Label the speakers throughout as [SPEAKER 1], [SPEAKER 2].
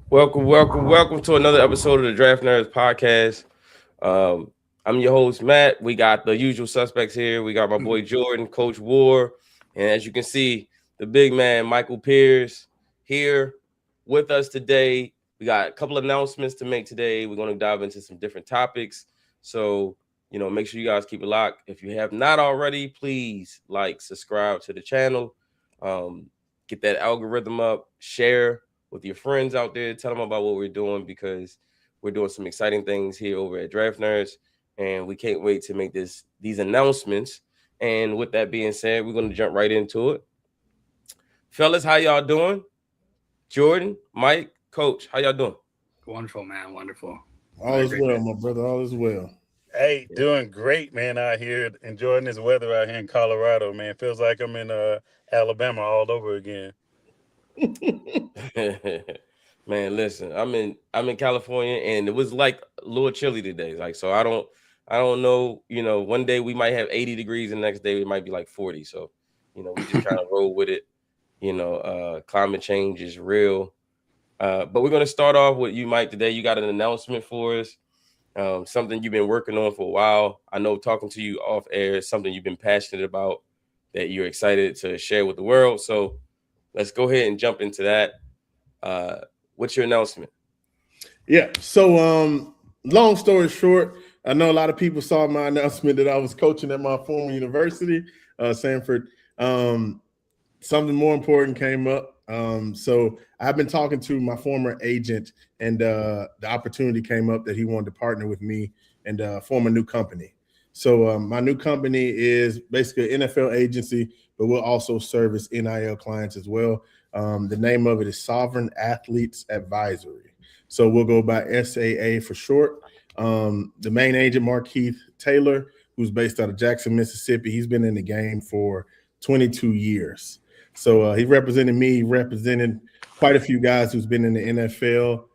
[SPEAKER 1] Welcome to another episode of the Draftnerds Podcast. I'm your host, Matt. We got the usual suspects here. We got my boy Jordan, Coach War, and as you can see, the big man, Michael Pierce, here with us today. We got a couple of announcements to make today. We're going to dive into some different topics. So, make sure you guys keep it locked. If you have not already, please subscribe to the channel, get that algorithm up, share with your friends out there. Tell them about what we're doing because we're doing some exciting things here over at Draft Nerds, and we can't wait to make these announcements. And with that being said, we're going to jump right into it. Fellas, how y'all doing? Jordan, Mike, Coach, how y'all doing?
[SPEAKER 2] Wonderful, man. Wonderful.
[SPEAKER 3] All is well, my brother. All is well.
[SPEAKER 4] Hey, doing great, man, out here. Enjoying this weather out here in Colorado, man. Feels like I'm in Alabama all over again.
[SPEAKER 1] Man, listen, I'm in California, and it was like a little chilly today. So I don't know. One day we might have 80 degrees, and the next day it might be like 40. So, we just trying to roll with it. Climate change is real. But we're gonna start off with you, Mike. Today, you got an announcement for us. Something you've been working on for a while. I know talking to you off air is something you've been passionate about, that you're excited to share with the world. So let's go ahead and jump into that. What's your announcement?
[SPEAKER 3] Yeah. So, long story short, I know a lot of people saw my announcement that I was coaching at my former university, Sanford. Something more important came up. So I've been talking to my former agent, and the opportunity came up that he wanted to partner with me and form a new company. So my new company is basically an NFL agency, but we'll also service NIL clients as well. The name of it is Sovereign Athletes Advisory. So we'll go by SAA for short. The main agent, Markeith Taylor, who's based out of Jackson, Mississippi, he's been in the game for 22 years. So he represented me. He represented quite a few guys who's been in the NFL.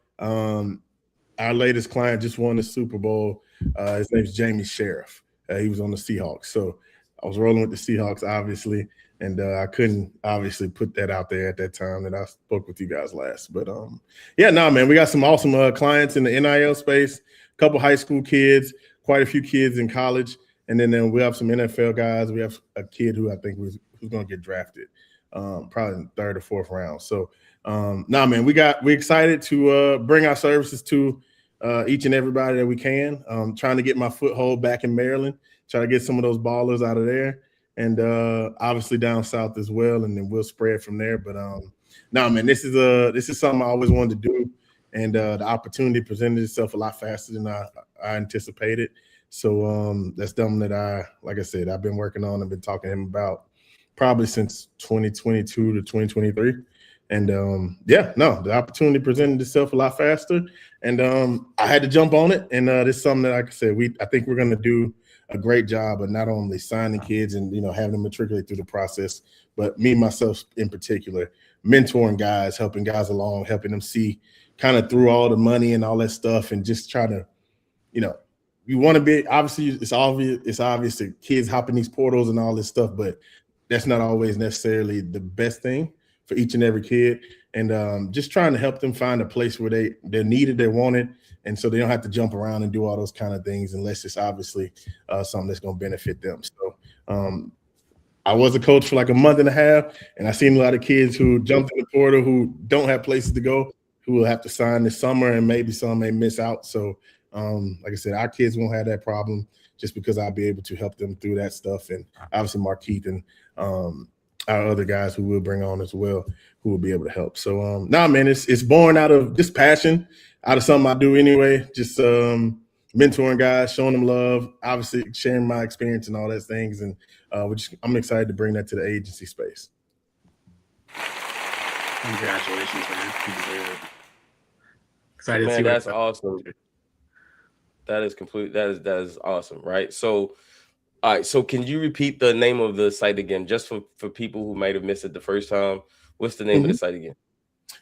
[SPEAKER 3] Our latest client just won the Super Bowl. His name's Jamie Sheriff. He was on the Seahawks. So I was rolling with the Seahawks, obviously, and I couldn't obviously put that out there at that time that I spoke with you guys last. But, man, we got some awesome clients in the NIL space, a couple high school kids, quite a few kids in college, and then we have some NFL guys. We have a kid who I think who's going to get drafted. Probably in the third or fourth round. So, man, we're excited to bring our services to each and everybody that we can. Trying to get my foothold back in Maryland, try to get some of those ballers out of there, and obviously down south as well. And then we'll spread from there. But man, this is something I always wanted to do, and the opportunity presented itself a lot faster than I anticipated. So that's something that like I said, I've been working on. I've been talking to him about probably since 2022 to 2023. And the opportunity presented itself a lot faster. And I had to jump on it. And this is something that, like I said, I think we're going to do a great job of not only signing kids and, having them matriculate through the process, but me, myself in particular, mentoring guys, helping guys along, helping them see kind of through all the money and all that stuff, and just trying to, you want to be, obviously it's obvious that kids hop in these portals and all this stuff, but that's not always necessarily the best thing for each and every kid. And just trying to help them find a place where they're needed, they're wanted, and so they don't have to jump around and do all those kind of things unless it's obviously something that's going to benefit them. So I was a coach for like a month and a half, and I seen a lot of kids who jumped in the portal who don't have places to go, who will have to sign this summer, and maybe some may miss out. So like I said, our kids won't have that problem just because I'll be able to help them through that stuff. And obviously Markeith and our other guys who we'll bring on as well, who will be able to help. So man, it's born out of just passion, out of something I do anyway, just mentoring guys, showing them love, obviously sharing my experience and all those things. And I'm excited to bring that to the agency space.
[SPEAKER 2] Congratulations, man. Excited to see
[SPEAKER 1] that's awesome. That is awesome, right? So, all right. So, can you repeat the name of the site again, just for people who might have missed it the first time? What's the name of the site again?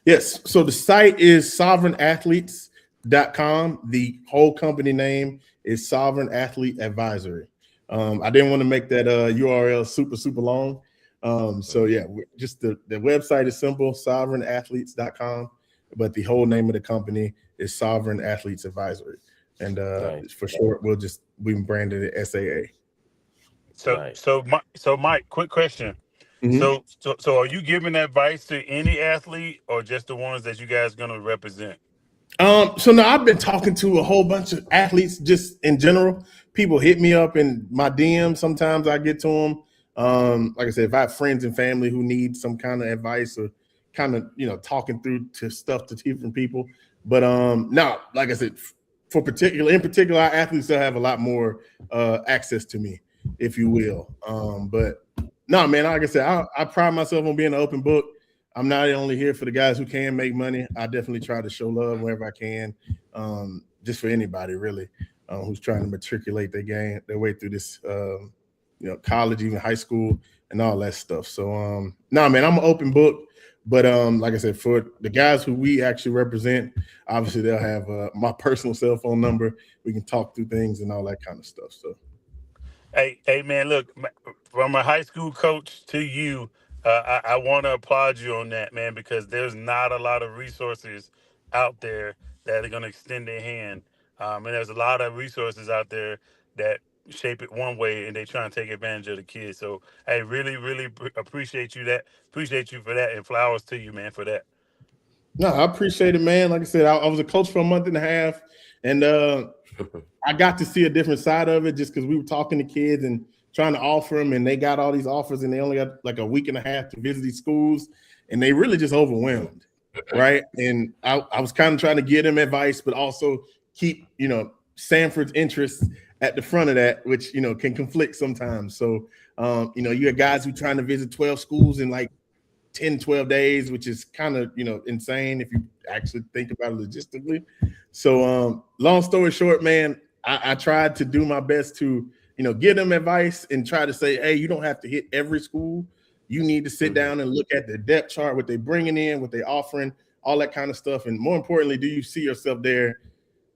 [SPEAKER 3] Yes. So the site is sovereignathletes.com. The whole company name is Sovereign Athlete Advisory. I didn't want to make that URL super long. So yeah, just the website is simple, sovereignathletes.com. but the whole name of the company is Sovereign Athletes Advisory. And
[SPEAKER 1] Nice.
[SPEAKER 3] for short, we branded it SAA.
[SPEAKER 1] Nice.
[SPEAKER 4] So Mike, quick question.
[SPEAKER 3] Mhm.
[SPEAKER 4] So are you giving advice to any athlete or just the ones that you guys gonna represent?
[SPEAKER 3] So now I've been talking to a whole bunch of athletes just in general. People hit me up in my DM. Sometimes I get to them. Like I said, if I have friends and family who need some kind of advice or kind of, talking through to stuff to different people. But now, like I said, in particular, our athletes still have a lot more access to me, if you will. But no, man, like I said, I pride myself on being an open book. I'm not only here for the guys who can make money. I definitely try to show love wherever I can, just for anybody really who's trying to matriculate their way through this, college, even high school, and all that stuff. So, no, man, I'm an open book. But like I said, for the guys who we actually represent, obviously they'll have my personal cell phone number. We can talk through things and all that kind of stuff. So.
[SPEAKER 4] Hey, man, look, from a high school coach to you, I want to applaud you on that, man, because there's not a lot of resources out there that are going to extend their hand. And there's a lot of resources out there that shape it one way and they try and take advantage of the kids. So I really, really appreciate you for that, and flowers to you, man, for that.
[SPEAKER 3] No, I appreciate it, man. Like I said, I was a coach for a month and a half, and I got to see a different side of it just because we were talking to kids and trying to offer them, and they got all these offers, and they only got like a week and a half to visit these schools, and they really just overwhelmed, right? And I was kind of trying to give them advice, but also keep, Sanford's interests at the front of that, which, can conflict sometimes. So, you have guys who trying to visit 12 schools in like 10, 12 days, which is kind of, insane if you actually think about it logistically. So long story short, man, I tried to do my best to, give them advice and try to say, hey, you don't have to hit every school. You need to sit down and look at the depth chart, what they're bringing in, what they're offering, all that kind of stuff. And more importantly, do you see yourself there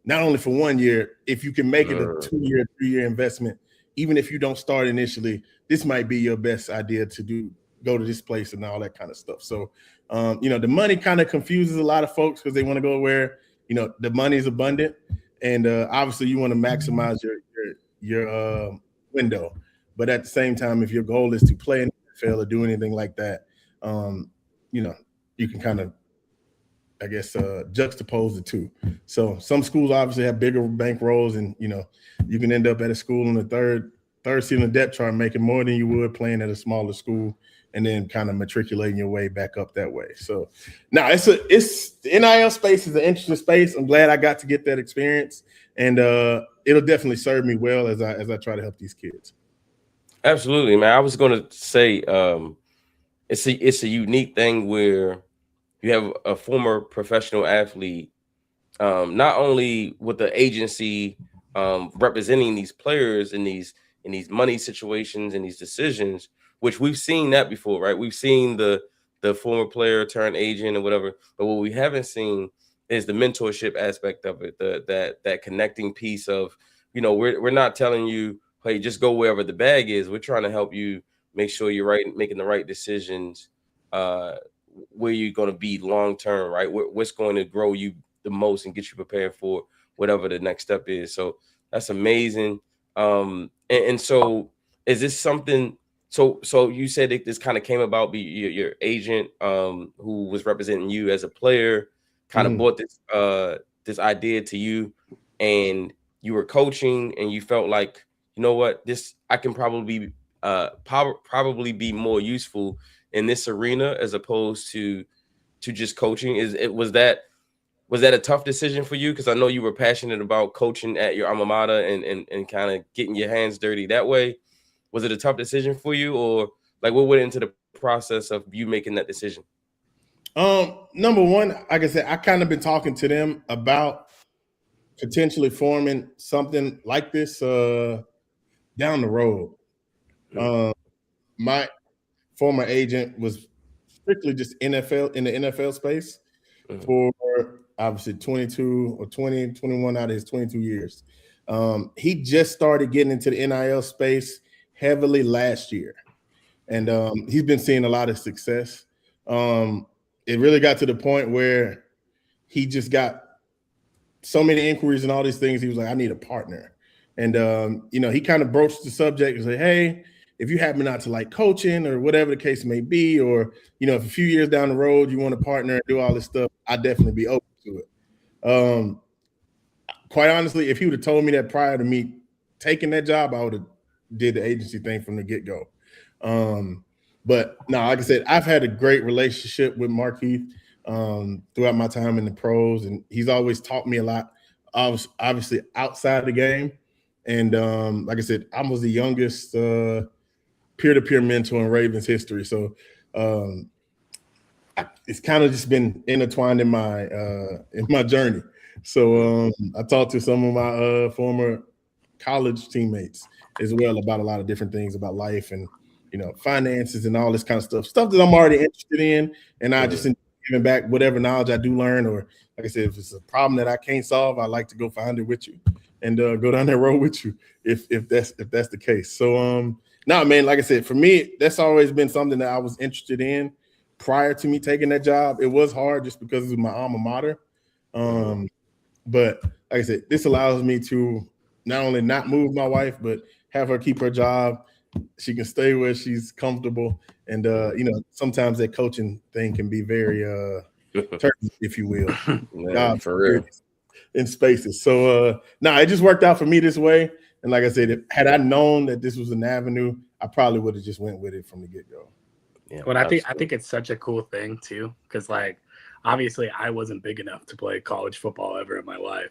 [SPEAKER 3] not only for 1 year, if you can make it a 2-year, 3-year investment, even if you don't start initially, this might be your best idea to go to this place and all that kind of stuff. So, the money kind of confuses a lot of folks because they want to go where, the money is abundant. And obviously you want to maximize your window. But at the same time, if your goal is to play in the NFL or do anything like that, you can kind of, I guess, juxtapose the two. So some schools obviously have bigger bankrolls, and, you can end up at a school in the third seat on the depth chart making more than you would playing at a smaller school, and then kind of matriculating your way back up that way. So now the NIL space is an interesting space. I'm glad I got to get that experience, and it'll definitely serve me well as I try to help these kids.
[SPEAKER 1] Absolutely, man. I was going to say it's a unique thing where you have a former professional athlete, not only with the agency representing these players in these money situations and these decisions, which we've seen that before, right? We've seen the former player turn agent or whatever, but what we haven't seen is the mentorship aspect of it, that connecting piece of, we're not telling you, hey, just go wherever the bag is. We're trying to help you make sure you're making the right decisions, where you're going to be long term, right? What's going to grow you the most and get you prepared for whatever the next step is. So that's amazing. And so is this something? So you said that this kind of came about your agent, who was representing you as a player, kind of brought this idea to you, and you were coaching, and you felt like, you know what, I can probably be more useful in this arena as opposed to just coaching. Was that a tough decision for you? Because I know you were passionate about coaching at your alma mater and kind of getting your hands dirty that way. Was it a tough decision for you, or like what went into the process of you making that decision?
[SPEAKER 3] Number one, like I said, I kind of been talking to them about potentially forming something like this down the road. My former agent was strictly just in the NFL space for obviously 22 or 20, 21 out of his 22 years. He just started getting into the NIL space heavily last year, and he's been seeing a lot of success. It really got to the point where he just got so many inquiries and all these things. He was like, I need a partner. And, he kind of broached the subject and said, hey, if you happen not to like coaching or whatever the case may be, or, if a few years down the road you want to partner and do all this stuff, I'd definitely be open to it. Quite honestly, if he would have told me that prior to me taking that job, I would have did the agency thing from the get-go. But no, like I said, I've had a great relationship with Markeith throughout my time in the pros, and he's always taught me a lot. I was obviously outside the game, and like I said, I was the youngest peer-to-peer mentor in Ravens history. So it's kind of just been intertwined in my journey. So I talked to some of my former college teammates as well about a lot of different things about life and finances and all this kind of stuff that I'm already interested in, and I just enjoy giving back whatever knowledge I do learn, or like I said, if it's a problem that I can't solve, I like to go find it with you and go down that road with you if that's the case. So man, like I said, for me, that's always been something that I was interested in prior to me taking that job. It was hard just because it was my alma mater. But like I said, this allows me to not only not move my wife, but have her keep her job. She can stay where she's comfortable. And, sometimes that coaching thing can be very turkey, if you will.
[SPEAKER 1] Man, for real.
[SPEAKER 3] In spaces. So, it just worked out for me this way. And like I said, had I known that this was an avenue, I probably would have just went with it from the get-go.
[SPEAKER 2] Yeah, but I think it's such a cool thing, too, because, like, obviously I wasn't big enough to play college football ever in my life.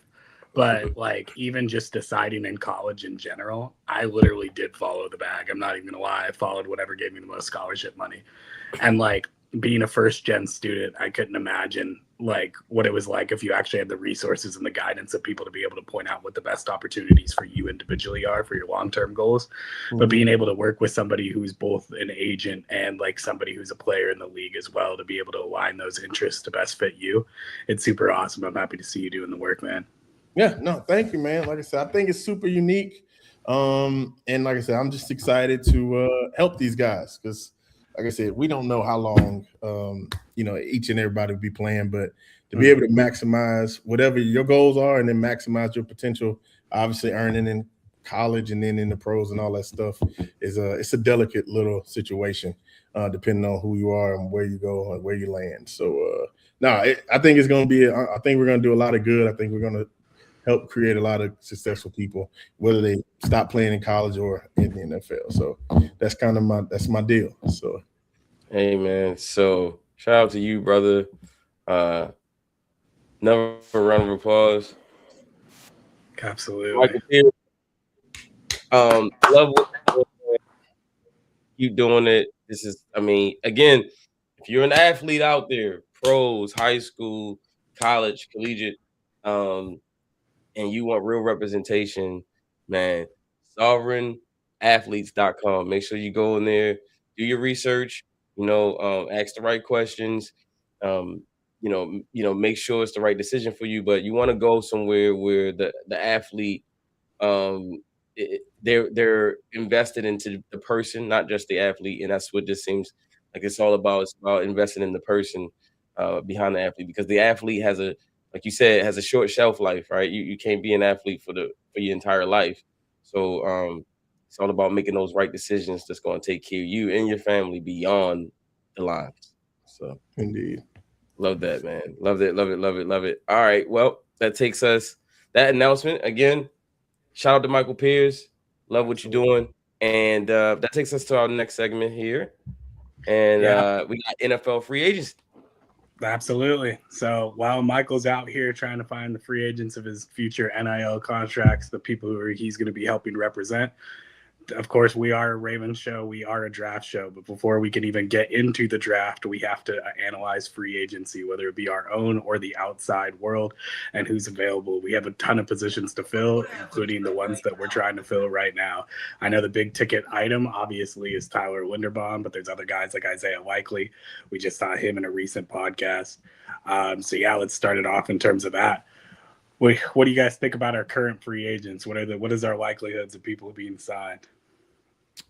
[SPEAKER 2] But like even just deciding in college in general, I literally did follow the bag. I'm not even gonna lie. I followed whatever gave me the most scholarship money. And like being a first gen student, I couldn't imagine like what it was like if you actually had the resources and the guidance of people to be able to point out what the best opportunities for you individually are for your long-term goals. But being able to work with somebody who's both an agent and like somebody who's a player in the league as well, to be able to align those interests to best fit you, it's super awesome. I'm happy to see you doing the work, man.
[SPEAKER 3] Yeah, no, thank you, man. Like I said, I think it's super unique. And like I said, I'm just excited to help these guys because, like I said, we don't know how long, each and everybody will be playing, but to be able to maximize whatever your goals are and then maximize your potential, obviously earning in college and then in the pros and all that stuff it's a delicate little situation, depending on who you are and where you go and where you land. So, I think it's going to be, I think we're going to do a lot of good. I think we're going to help create a lot of successful people, whether they stop playing in college or in the NFL. So that's kind of my deal. So,
[SPEAKER 1] hey man, so shout out to you, brother. Another round of applause.
[SPEAKER 2] Absolutely.
[SPEAKER 1] Michael Pierce. Love what you doing it. This is, again, if you're an athlete out there, pros, high school, college, collegiate, and you want real representation, man, sovereignathletes.com. Make sure you go in there, do your research, ask the right questions, make sure it's the right decision for you. But you want to go somewhere where the athlete, they're invested into the person, not just the athlete. And that's what this seems like it's all about. It's about investing in the person behind the athlete, because the athlete like you said, has a short shelf life, right? You can't be an athlete for your entire life. So it's all about making those right decisions that's going to take care of you and your family beyond the lines. So
[SPEAKER 3] indeed.
[SPEAKER 1] Love that, man. Love it, love it, love it, love it. All right. Well, that takes us, that announcement, again, shout out to Michael Pierce. Love what you're doing. And that takes us to our next segment here. And we got NFL free agency.
[SPEAKER 2] Absolutely. So while Michael's out here trying to find the free agents of his future NIL contracts, the people who he's going to be helping represent, of course, we are a Ravens show. We are a draft show. But before we can even get into the draft, we have to analyze free agency, whether it be our own or the outside world, and who's available. We have a ton of positions to fill, including the ones that we're trying to fill right now. I know the big ticket item, obviously, is Tyler Linderbaum, but there's other guys like Isaiah Likely. We just saw him in a recent podcast. Let's start it off in terms of that. What do you guys think about our current free agents? What is our likelihoods of people being signed?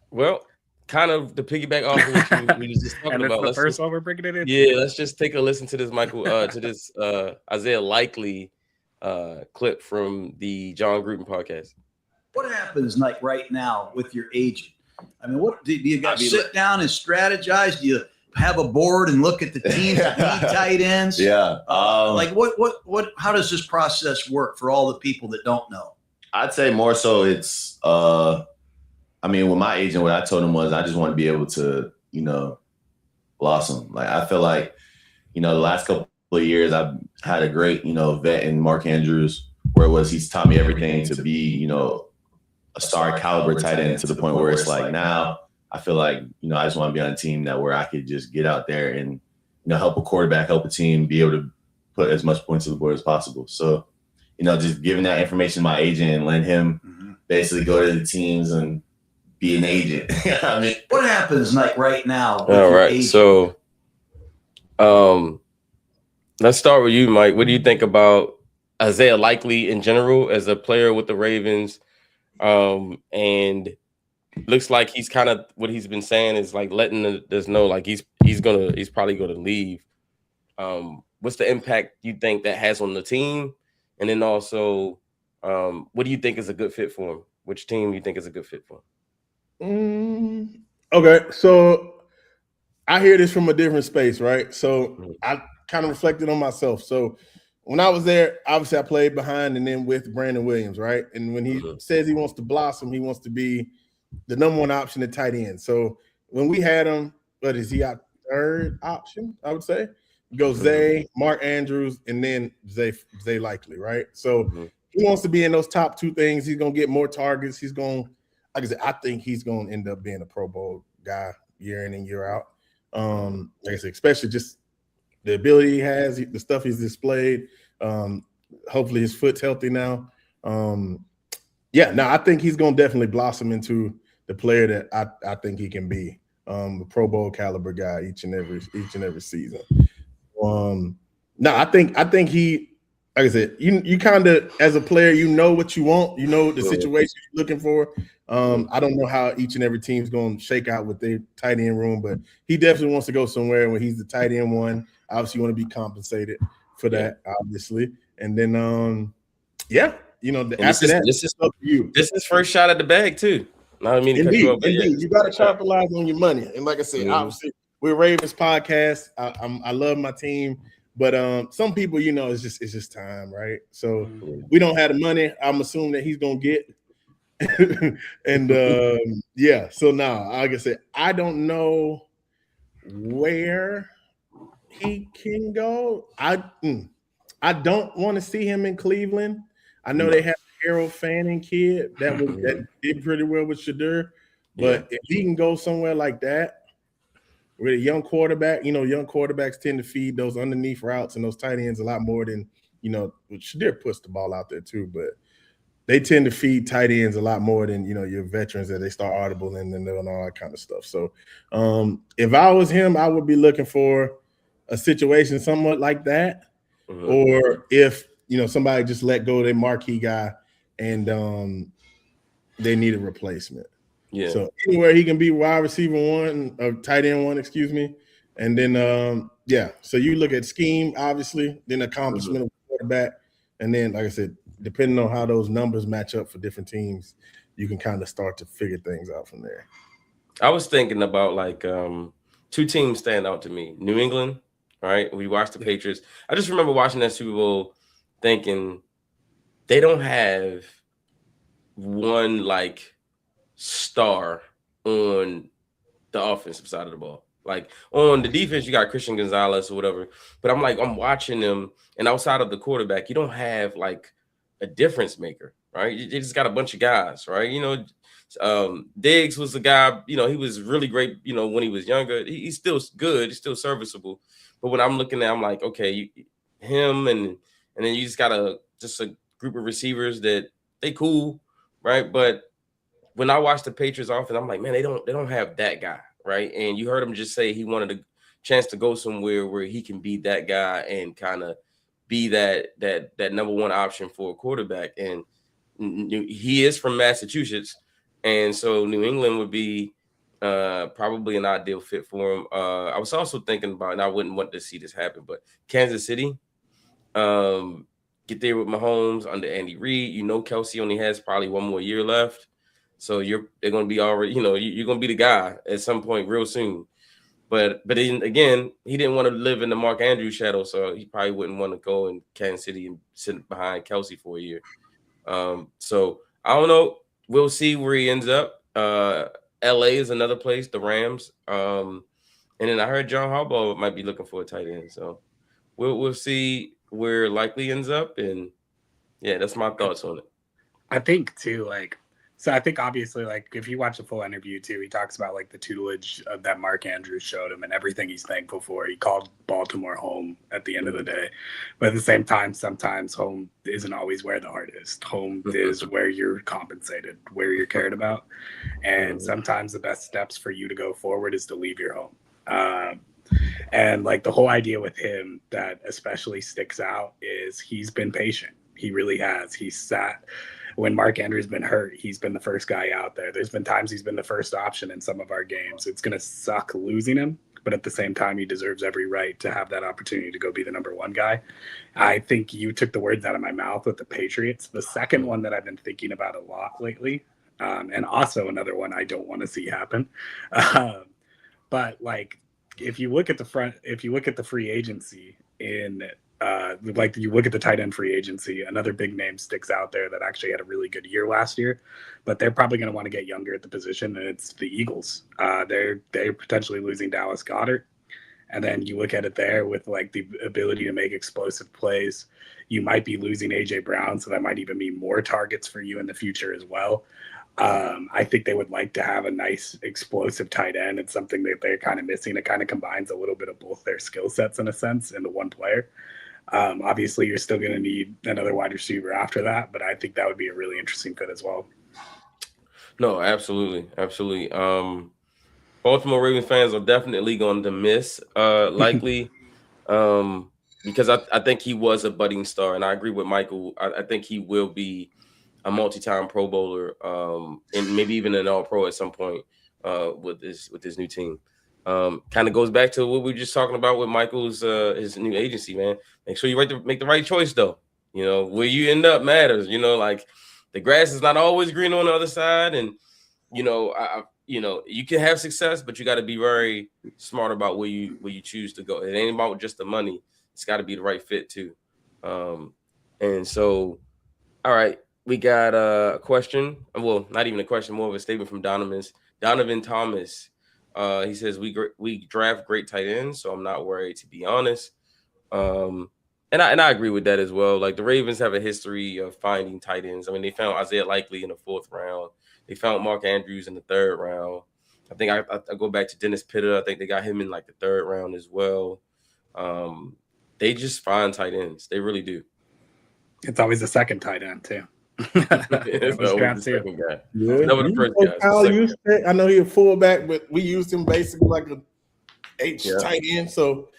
[SPEAKER 1] Well, kind of to piggyback off of what we was just talking
[SPEAKER 2] and it's
[SPEAKER 1] about.
[SPEAKER 2] the first one we're bringing it in.
[SPEAKER 1] Yeah, let's just take a listen to this Isaiah Likely clip from the John Gruden podcast.
[SPEAKER 5] What happens like right now with your agent? I mean, what do you got to sit down and strategize? Do you have a board and look at the teams that need tight ends?
[SPEAKER 6] Yeah.
[SPEAKER 5] Like what, how does this process work for all the people that don't know?
[SPEAKER 6] I'd say more so it's, I mean, with my agent, what I told him was I just want to be able to, blossom. Like, I feel like, the last couple of years I've had a great, vet in Mark Andrews, where it was he's taught me everything to be, a star caliber tight end to the point where it's like now I feel like, I just want to be on a team where I could just get out there and, help a quarterback, help a team, be able to put as much points to the board as possible. So, just giving that information to my agent and letting him basically go to the teams and be an agent. I mean,
[SPEAKER 5] what happens like right now?
[SPEAKER 1] All right. So, let's start with you, Mike. What do you think about Isaiah Likely in general as a player with the Ravens? And looks like he's kind of what he's been saying is like letting us know like he's probably gonna leave. What's the impact you think that has on the team? And then also, what do you think is a good fit for him? Which team do you think is a good fit for him?
[SPEAKER 3] Okay, so I hear this from a different space, right? So I kind of reflected on myself. So when I was there, obviously I played behind and then with Brandon Williams, right? And when he says he wants to blossom, he wants to be the number one option at tight end. So when we had him, what is he, our third option, I would say? Go Zay, Mark Andrews, and then Zay Likely, right? So he wants to be in those top two things. He's going to get more targets. He's going, like I said, I think he's going to end up being a Pro Bowl guy year in and year out. Like I said, especially just the ability he has, the stuff he's displayed. Hopefully his foot's healthy now. I think he's going to definitely blossom into the player that I think he can be, a Pro Bowl caliber guy each and every season. I think he, like I said, you kind of as a player, what you want, the situation you're looking for. I don't know how each and every team's going to shake out with their tight end room, but he definitely wants to go somewhere when he's the tight end one. Obviously, you want to be compensated for that, obviously. And then, after that, this is up to you.
[SPEAKER 1] This is first shot at the bag too. I mean,
[SPEAKER 3] indeed, you got to capitalize on your money. And like I said, obviously, we're Ravens podcast. I love my team, but some people, it's just time, right? So we don't have the money. I'm assuming that he's gonna get. And so now, like I said, I don't know where he can go. I don't want to see him in Cleveland. I know they have Harold Fanning kid that did pretty well with Shadur, but if he can go somewhere like that with a young quarterback, young quarterbacks tend to feed those underneath routes and those tight ends a lot more than Shadur puts the ball out there too, but they tend to feed tight ends a lot more than your veterans that they start audible and then and all that kind of stuff. So if I was him, I would be looking for a situation somewhat like that, or if somebody just let go of their marquee guy and they need a replacement. Yeah. So anywhere he can be wide receiver one or tight end one, excuse me, and then so you look at scheme, obviously, then accomplishment of the quarterback, and then like I said, depending on how those numbers match up for different teams, you can kind of start to figure things out from there.
[SPEAKER 1] I was thinking about like two teams stand out to me. New England, right? We watched the Patriots. I just remember watching that Super Bowl thinking they don't have one like star on the offensive side of the ball. Like on the defense, you got Christian Gonzalez or whatever. But I'm watching them, and outside of the quarterback, you don't have like a difference maker, right? You just got a bunch of guys, right? Diggs was the guy, he was really great, when he was younger. He's still good, he's still serviceable. But when I'm looking at, I'm like, okay, him and then you just got a group of receivers that they cool, right? But when I watch the Patriots offense, I'm like, man, they don't have that guy, right? And you heard him just say he wanted a chance to go somewhere where he can be that guy and kind of be that number one option for a quarterback. And he is from Massachusetts, and so New England would be Probably an ideal fit for him. I was also thinking about, and I wouldn't want to see this happen, but Kansas City, get there with Mahomes under Andy Reid. Kelsey only has probably one more year left, so they're going to be already. You're going to be the guy at some point real soon. But again, he didn't want to live in the Mark Andrews shadow, so he probably wouldn't want to go in Kansas City and sit behind Kelsey for a year. So I don't know. We'll see where he ends up. LA is another place, the Rams. And then I heard John Harbaugh might be looking for a tight end. So we'll see where likely ends up. And yeah, that's my thoughts on it.
[SPEAKER 2] I think too, so I think obviously, if you watch the full interview too, he talks about the tutelage that Mark Andrews showed him and everything he's thankful for. He called Baltimore home at the end of the day, but at the same time, sometimes home isn't always where the heart is. Home is where you're compensated, where you're cared about, and sometimes the best steps for you to go forward is to leave your home. And the whole idea with him that especially sticks out is he's been patient. He really has. He's sat. When Mark Andrews has been hurt, he's been the first guy out there. There's been times he's been the first option in some of our games. It's going to suck losing him, but at the same time, he deserves every right to have that opportunity to go be the number one guy. I think you took the words out of my mouth with the Patriots. The second one that I've been thinking about a lot lately, and also another one I don't want to see happen. But if you look at the free agency in you look at the tight end free agency, another big name sticks out there that actually had a really good year last year, but they're probably going to want to get younger at the position, and it's the Eagles. They're potentially losing Dallas Goedert, and then you look at it there with the ability to make explosive plays. You might be losing AJ Brown, so that might even mean more targets for you in the future as well. I think they would like to have a nice explosive tight end. It's something that they're kind of missing. It kind of combines a little bit of both their skill sets in a sense into one player. Obviously, you're still going to need another wide receiver after that, but I think that would be a really interesting fit as well.
[SPEAKER 1] No, absolutely. Baltimore Ravens fans are definitely going to miss likely because I think he was a budding star, and I agree with Michael. I think he will be a multi-time Pro Bowler and maybe even an All-Pro at some point with this new team. Kind of goes back to what we were just talking about with Michael's his new agency, man. Make sure you make the right choice, though. Where you end up matters. The grass is not always green on the other side, and you can have success, but you got to be very smart about where you choose to go. It ain't about just the money; it's got to be the right fit too. And so, all right, we got a question. Well, not even a question, more of a statement from Donovan Thomas. He says we draft great tight ends, so I'm not worried, to be honest. And I agree with that as well. The Ravens have a history of finding tight ends. I mean, they found Isaiah Likely in the 4th round. They found Mark Andrews in the 3rd round. I think I go back to Dennis Pitta. I think they got him in the 3rd round as well. They just find tight ends. They really do.
[SPEAKER 2] It's always the second tight end too.
[SPEAKER 1] It's always the second guy.
[SPEAKER 3] Yeah.
[SPEAKER 1] Never the first guy.
[SPEAKER 3] I know he's a fullback, but we used him basically like a H tight end. So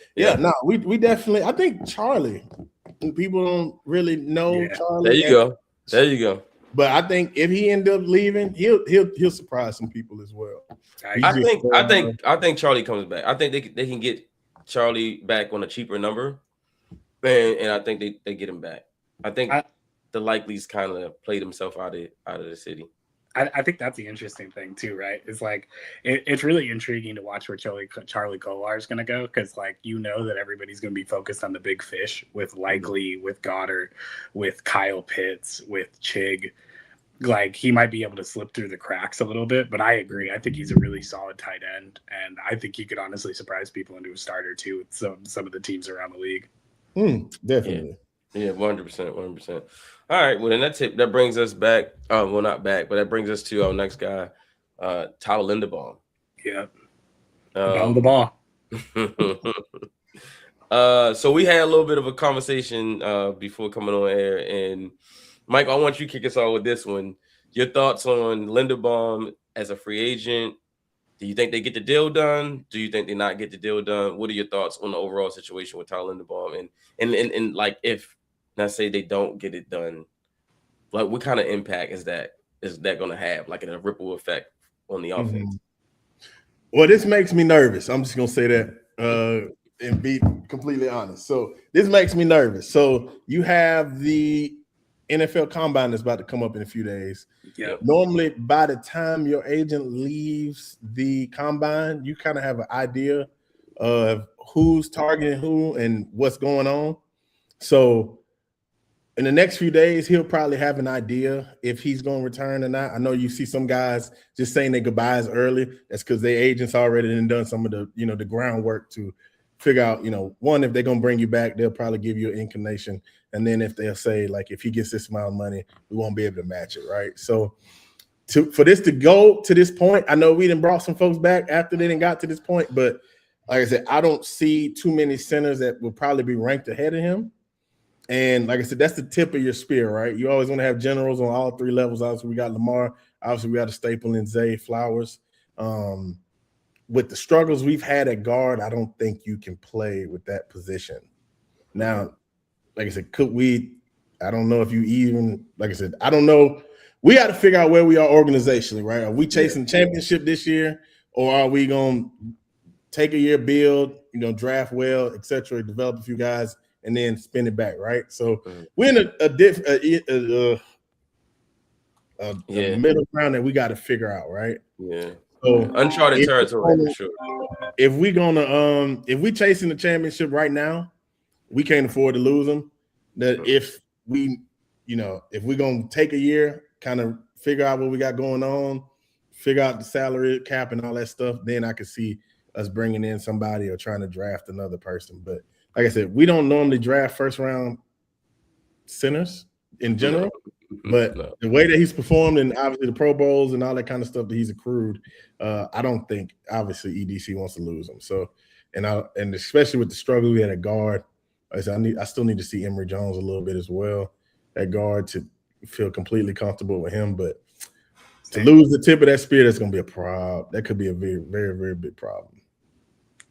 [SPEAKER 3] we definitely. I think Charlie. People don't really know Charlie.
[SPEAKER 1] There you go.
[SPEAKER 3] But I think if he end up leaving, he'll surprise some people as well.
[SPEAKER 1] I think Charlie comes back. I think they can get Charlie back on a cheaper number, and I think they get him back. I think the Likely's kind of played himself out of the city.
[SPEAKER 2] I think that's the interesting thing too, right? It's it's really intriguing to watch where Charlie Kolar is going to go, because that everybody's going to be focused on the big fish with Likely, with Goddard, with Kyle Pitts, with Chig. He might be able to slip through the cracks a little bit, but I agree. I think he's a really solid tight end, and I think he could honestly surprise people into a starter too with some of the teams around the league.
[SPEAKER 3] Definitely.
[SPEAKER 1] Yeah, 100%. All right, well, then that brings us back. Well, not back, but that brings us to our next guy, Tyler Linderbaum.
[SPEAKER 2] Yeah. On the ball.
[SPEAKER 1] So we had a little bit of a conversation before coming on air, and Mike, I want you to kick us off with this one. Your thoughts on Linderbaum as a free agent? Do you think they get the deal done? Do you think they not get the deal done? What are your thoughts on the overall situation with Tyler Linderbaum? And if let's say they don't get it done, what kind of impact is that going to have, in a ripple effect on the offense?
[SPEAKER 3] Well, this makes me nervous. I'm just gonna say that and be completely honest. So this makes me nervous. So you have the NFL Combine that's about to come up in a few days.
[SPEAKER 2] Yeah.
[SPEAKER 3] Normally, by the time your agent leaves the Combine, you kind of have an idea of who's targeting who and what's going on. So in the next few days, he'll probably have an idea if he's going to return or not. I know you see some guys just saying their goodbyes early. That's because their agents already done some of the, the groundwork to figure out, one, if they're going to bring you back, they'll probably give you an inclination. And then if they'll say, like, if he gets this amount of money, we won't be able to match it, right? So for this to go to this point, I know we done brought some folks back after they done got to this point, but like I said, I don't see too many centers that will probably be ranked ahead of him. And like I said, that's the tip of your spear, right? You always want to have generals on all three levels. Obviously, we got Lamar. Obviously, we got a staple in Zay Flowers. With the struggles we've had at guard, I don't think you can play with that position. Now, like I said, could we? I don't know if you even, like I said, I don't know. We got to figure out where we are organizationally, right? Are we chasing championship this year, or are we going to take a year, build, draft well, et cetera, develop a few guys, and then spin it back, right? So we're in a middle ground that we got to figure out, right?
[SPEAKER 1] Yeah.
[SPEAKER 3] So
[SPEAKER 1] uncharted territory for sure.
[SPEAKER 3] If we chasing the championship right now, we can't afford to lose them. That if we're gonna take a year, kind of figure out what we got going on, figure out the salary cap and all that stuff, then I could see us bringing in somebody or trying to draft another person. But like I said, we don't normally draft first round centers in general, but the way that he's performed and obviously the Pro Bowls and all that kind of stuff that he's accrued, I don't think obviously EDC wants to lose him. So, and especially with the struggle we had at guard, I still need to see Emory Jones a little bit as well at guard to feel completely comfortable with him. But to lose the tip of that spear, that's going to be a problem. That could be a very, very, very big problem.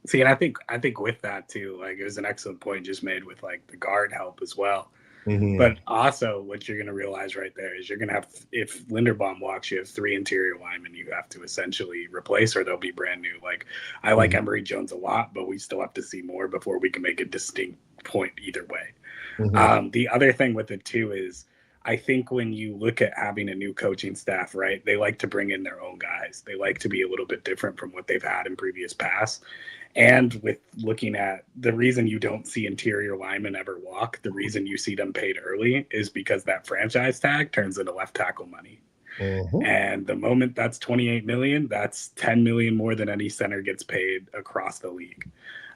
[SPEAKER 2] See, and I think with that too, like it was an excellent point just made with like the guard help as well. Mm-hmm. But also what you're going to realize right there is you're going to have, if Linderbaum walks, you have 3 interior linemen you have to essentially replace or they'll be brand new. Like I like Emory Jones a lot, but we still have to see more before we can make a distinct point either way. Mm-hmm. The other thing with it too is I think when you look at having a new coaching staff, right, they like to bring in their own guys. They like to be a little bit different from what they've had in previous past. And with looking at the reason you don't see interior linemen ever walk, the reason you see them paid early is because that franchise tag turns into left tackle money. Mm-hmm. And the moment that's $28 million, that's $10 million more than any center gets paid across the league.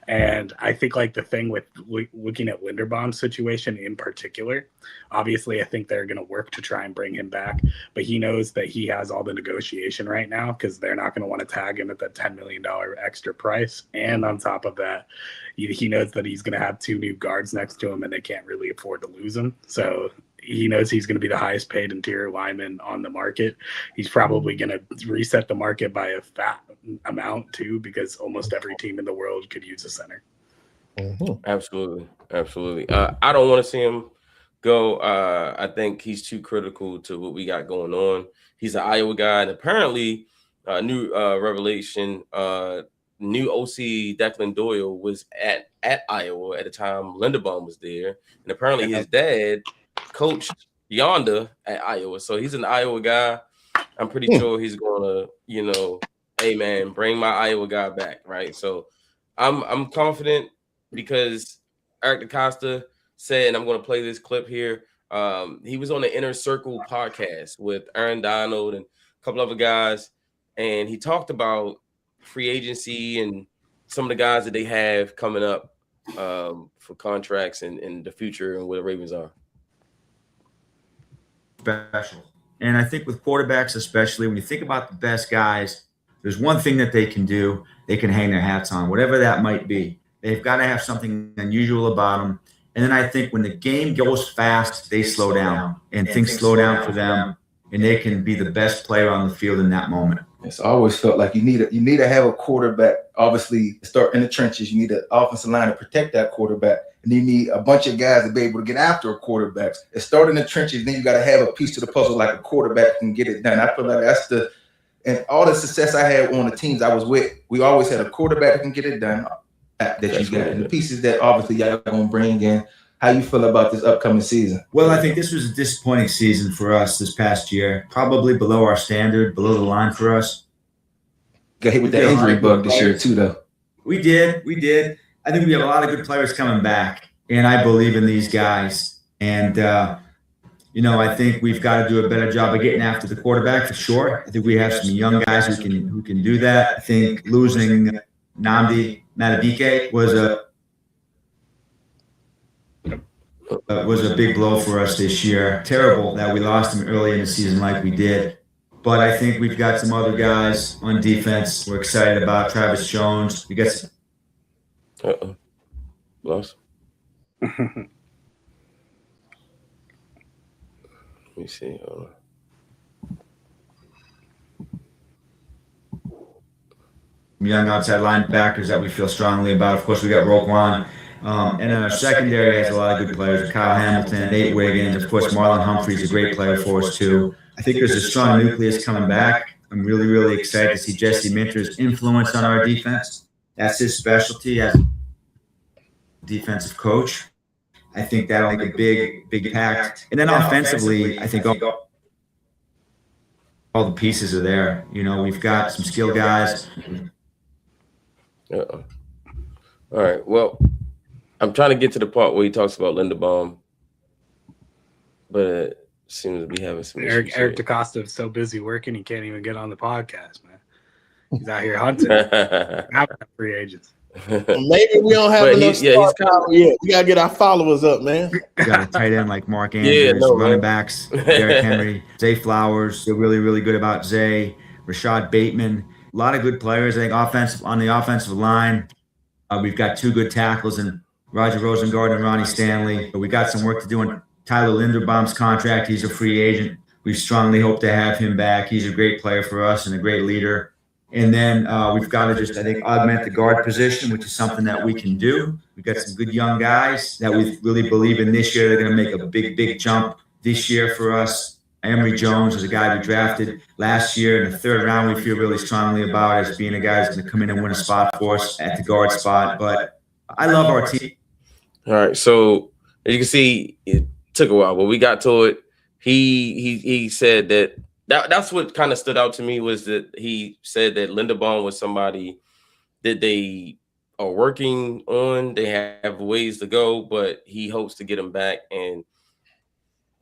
[SPEAKER 2] And I think like the thing with looking at Linderbaum's situation in particular, obviously I think they're going to work to try and bring him back, but he knows that he has all the negotiation right now because they're not going to want to tag him at that $10 million extra price. And on top of that, he knows that he's going to have 2 new guards next to him and they can't really afford to lose him. So he knows he's going to be the highest paid interior lineman on the market. He's probably going to reset the market by a fat amount too, because almost every team in the world could use a center.
[SPEAKER 1] Mm-hmm. Absolutely. I don't want to see him go. I think he's too critical to what we got going on. He's an Iowa guy, and apparently new revelation, new OC Declan Doyle was at Iowa at the time Linderbaum was there, and apparently his dad coached Yonder at Iowa, so he's an Iowa guy. I'm pretty sure he's gonna, hey man, bring my Iowa guy back, right? So I'm confident because Eric DaCosta said, and I'm gonna play this clip here. He was on the Inner Circle podcast with Aaron Donald and a couple other guys, and he talked about free agency and some of the guys that they have coming up for contracts and the future and where the Ravens are.
[SPEAKER 7] Special. And I think with quarterbacks, especially when you think about the best guys, there's one thing that they can do. They can hang their hats on, whatever that might be. They've got to have something unusual about them. And then I think when the game goes fast, they slow down and things slow down for them, and they can be the best player on the field in that moment.
[SPEAKER 8] It's always felt like you need to have a quarterback. Obviously, start in the trenches. You need an offensive line to protect that quarterback, and you need a bunch of guys to be able to get after a quarterback. It start in the trenches, then you got to have a piece of the puzzle like a quarterback can get it done. I feel like And all the success I had on the teams I was with, we always had a quarterback that can get it done that you got. And the pieces that obviously y'all going to bring in. How you feel about this upcoming season?
[SPEAKER 7] Well, I think this was a disappointing season for us this past year. Probably below our standard, below the line for us.
[SPEAKER 8] Got hit with that injury bug this year too, though.
[SPEAKER 7] We did. I think we have a lot of good players coming back, and I believe in these guys. And I think we've got to do a better job of getting after the quarterback for sure. I think we have some young guys who can do that. I think losing Nnamdi Madubuike was a big blow for us this year. Terrible that we lost him early in the season like we did. But I think we've got some other guys on defense we're excited about. Travis Jones. We got some.
[SPEAKER 1] Lost. Let me see.
[SPEAKER 7] Young outside linebackers that we feel strongly about. Of course, we got Roquan. And then our secondary has a lot of good players. Kyle Hamilton, Nate Wiggins. Of course, Marlon Humphrey's a great player for us, too. I think there's a strong nucleus coming back. I'm really, really excited to see Jesse Minter's influence on our defense. That's his specialty as a defensive coach. I think that'll make a big impact. And then offensively, I think all the pieces are there. We've got some skilled guys.
[SPEAKER 1] All right. Well, I'm trying to get to the part where he talks about Linderbaum, but it seems to be having some issues.
[SPEAKER 2] Eric DaCosta is so busy working, he can't even get on the podcast, man. He's out here hunting. Free agents.
[SPEAKER 3] Maybe we don't have enough. He's yet. We gotta get our followers up, man.
[SPEAKER 7] We got a tight end like Mark Andrews, running backs, Derrick Henry, Zay Flowers. They're really, really good about Zay. Rashad Bateman. A lot of good players. I think on the offensive line, we've got two good tackles in Roger Rosengard and Ronnie Stanley. But we got some work to do on Tyler Linderbaum's contract. He's a free agent. We strongly hope to have him back. He's a great player for us and a great leader. And then we've got to just, I think, augment the guard position, which is something that we can do. We've got some good young guys that we really believe in this year. They're going to make a big jump this year for us. Emory Jones is a guy we drafted last year in the third round. We feel really strongly about as being a guy who's going to come in and win a spot for us at the guard spot. But I love our team.
[SPEAKER 1] All right. So as you can see, it took a while, but we got to it. He said that's what kind of stood out to me, was that he said that Linderbaum was somebody that they are working on. They have ways to go, but he hopes to get him back. And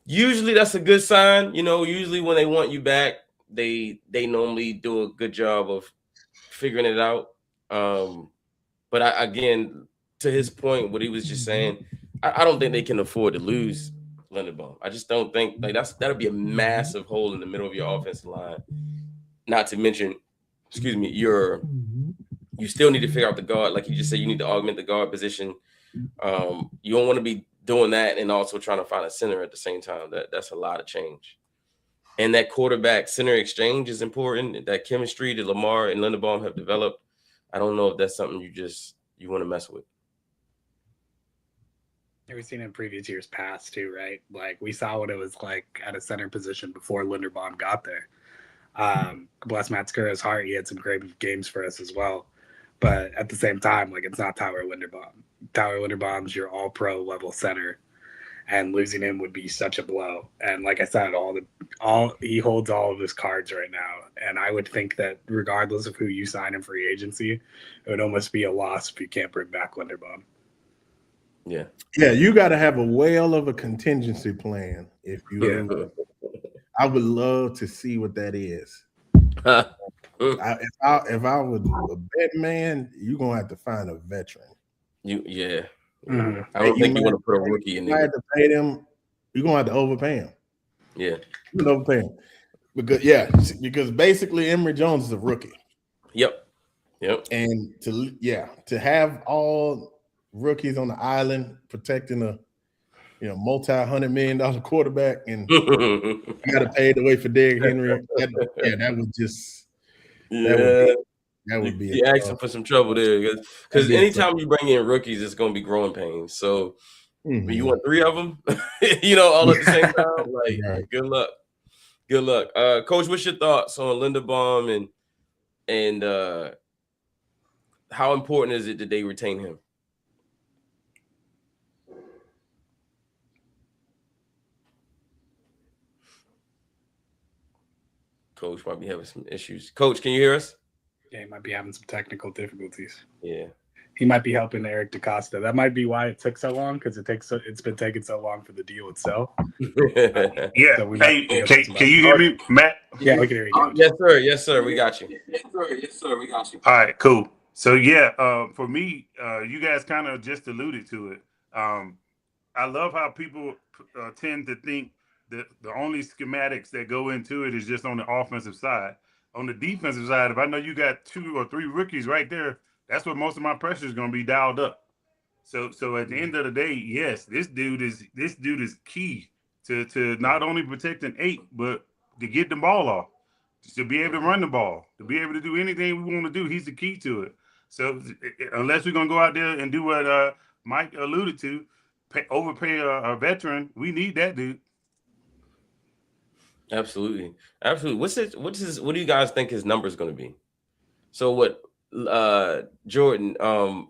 [SPEAKER 1] usually that's a good sign. Usually when they want you back, they normally do a good job of figuring it out. But again, to his point, what he was just saying, I don't think they can afford to lose Linderbaum. I just don't think that'll be a massive hole in the middle of your offensive line. Not to mention, you still need to figure out the guard. Like you just said, you need to augment the guard position. You don't want to be doing that and also trying to find a center at the same time. That's a lot of change. And that quarterback center exchange is important. That chemistry that Lamar and Linderbaum have developed, I don't know if that's something you want to mess with.
[SPEAKER 2] We've seen in previous years past too, right? Like we saw what it was like at a center position before Linderbaum got there. Bless Matt Skura's heart, he had some great games for us as well. But at the same time, like it's not Tyler Linderbaum. Tyler Linderbaum's your all-pro level center, and losing him would be such a blow. And like I said, he holds all of his cards right now. And I would think that regardless of who you sign in free agency, it would almost be a loss if you can't bring back Linderbaum.
[SPEAKER 1] Yeah,
[SPEAKER 3] you got to have a whale of a contingency plan. I would love to see what that is. If I was a bet man, you're gonna have to find a veteran.
[SPEAKER 1] I don't think you want to put a rookie in there.
[SPEAKER 3] You have to pay them. You're gonna have to overpay him.
[SPEAKER 1] Yeah,
[SPEAKER 3] you can overpay him because basically Emory Jones is a rookie.
[SPEAKER 1] Yep.
[SPEAKER 3] And to have all rookies on the island protecting a multi-$100 million quarterback, and you got to pay the way for Derrick Henry. That would just that would be
[SPEAKER 1] you're asking for some trouble there, because anytime you bring in rookies, it's going to be growing pains. So when you want 3 of them, all at the same time, good luck. Good luck. Coach, what's your thoughts on Linderbaum and how important is it that they retain him? Coach might be having some issues. Coach, can you hear us?
[SPEAKER 2] Yeah, he might be having some technical difficulties.
[SPEAKER 1] Yeah.
[SPEAKER 2] He might be helping Eric DaCosta. That might be why it took so long, because it's been taking so long for the deal itself.
[SPEAKER 4] Yeah.
[SPEAKER 2] So
[SPEAKER 4] Hey, can you hear me, Matt?
[SPEAKER 2] Yeah, we can hear you. Coach.
[SPEAKER 1] Yes, sir. Yes, sir. We got you.
[SPEAKER 4] All right, cool. So yeah, for me, you guys kind of just alluded to it. I love how people tend to think that the only schematics that go into it is just on the offensive side. On the defensive side, if I know you got 2 or 3 rookies right there, that's where most of my pressure is going to be dialed up. So at the end of the day, yes, this dude is key to not only protecting 8, but to get the ball off, to be able to run the ball, to be able to do anything we want to do. He's the key to it. So unless we're going to go out there and do what Mike alluded to, overpay a veteran, we need that dude.
[SPEAKER 1] Absolutely. What do you guys think his number is going to be? So what, Jordan,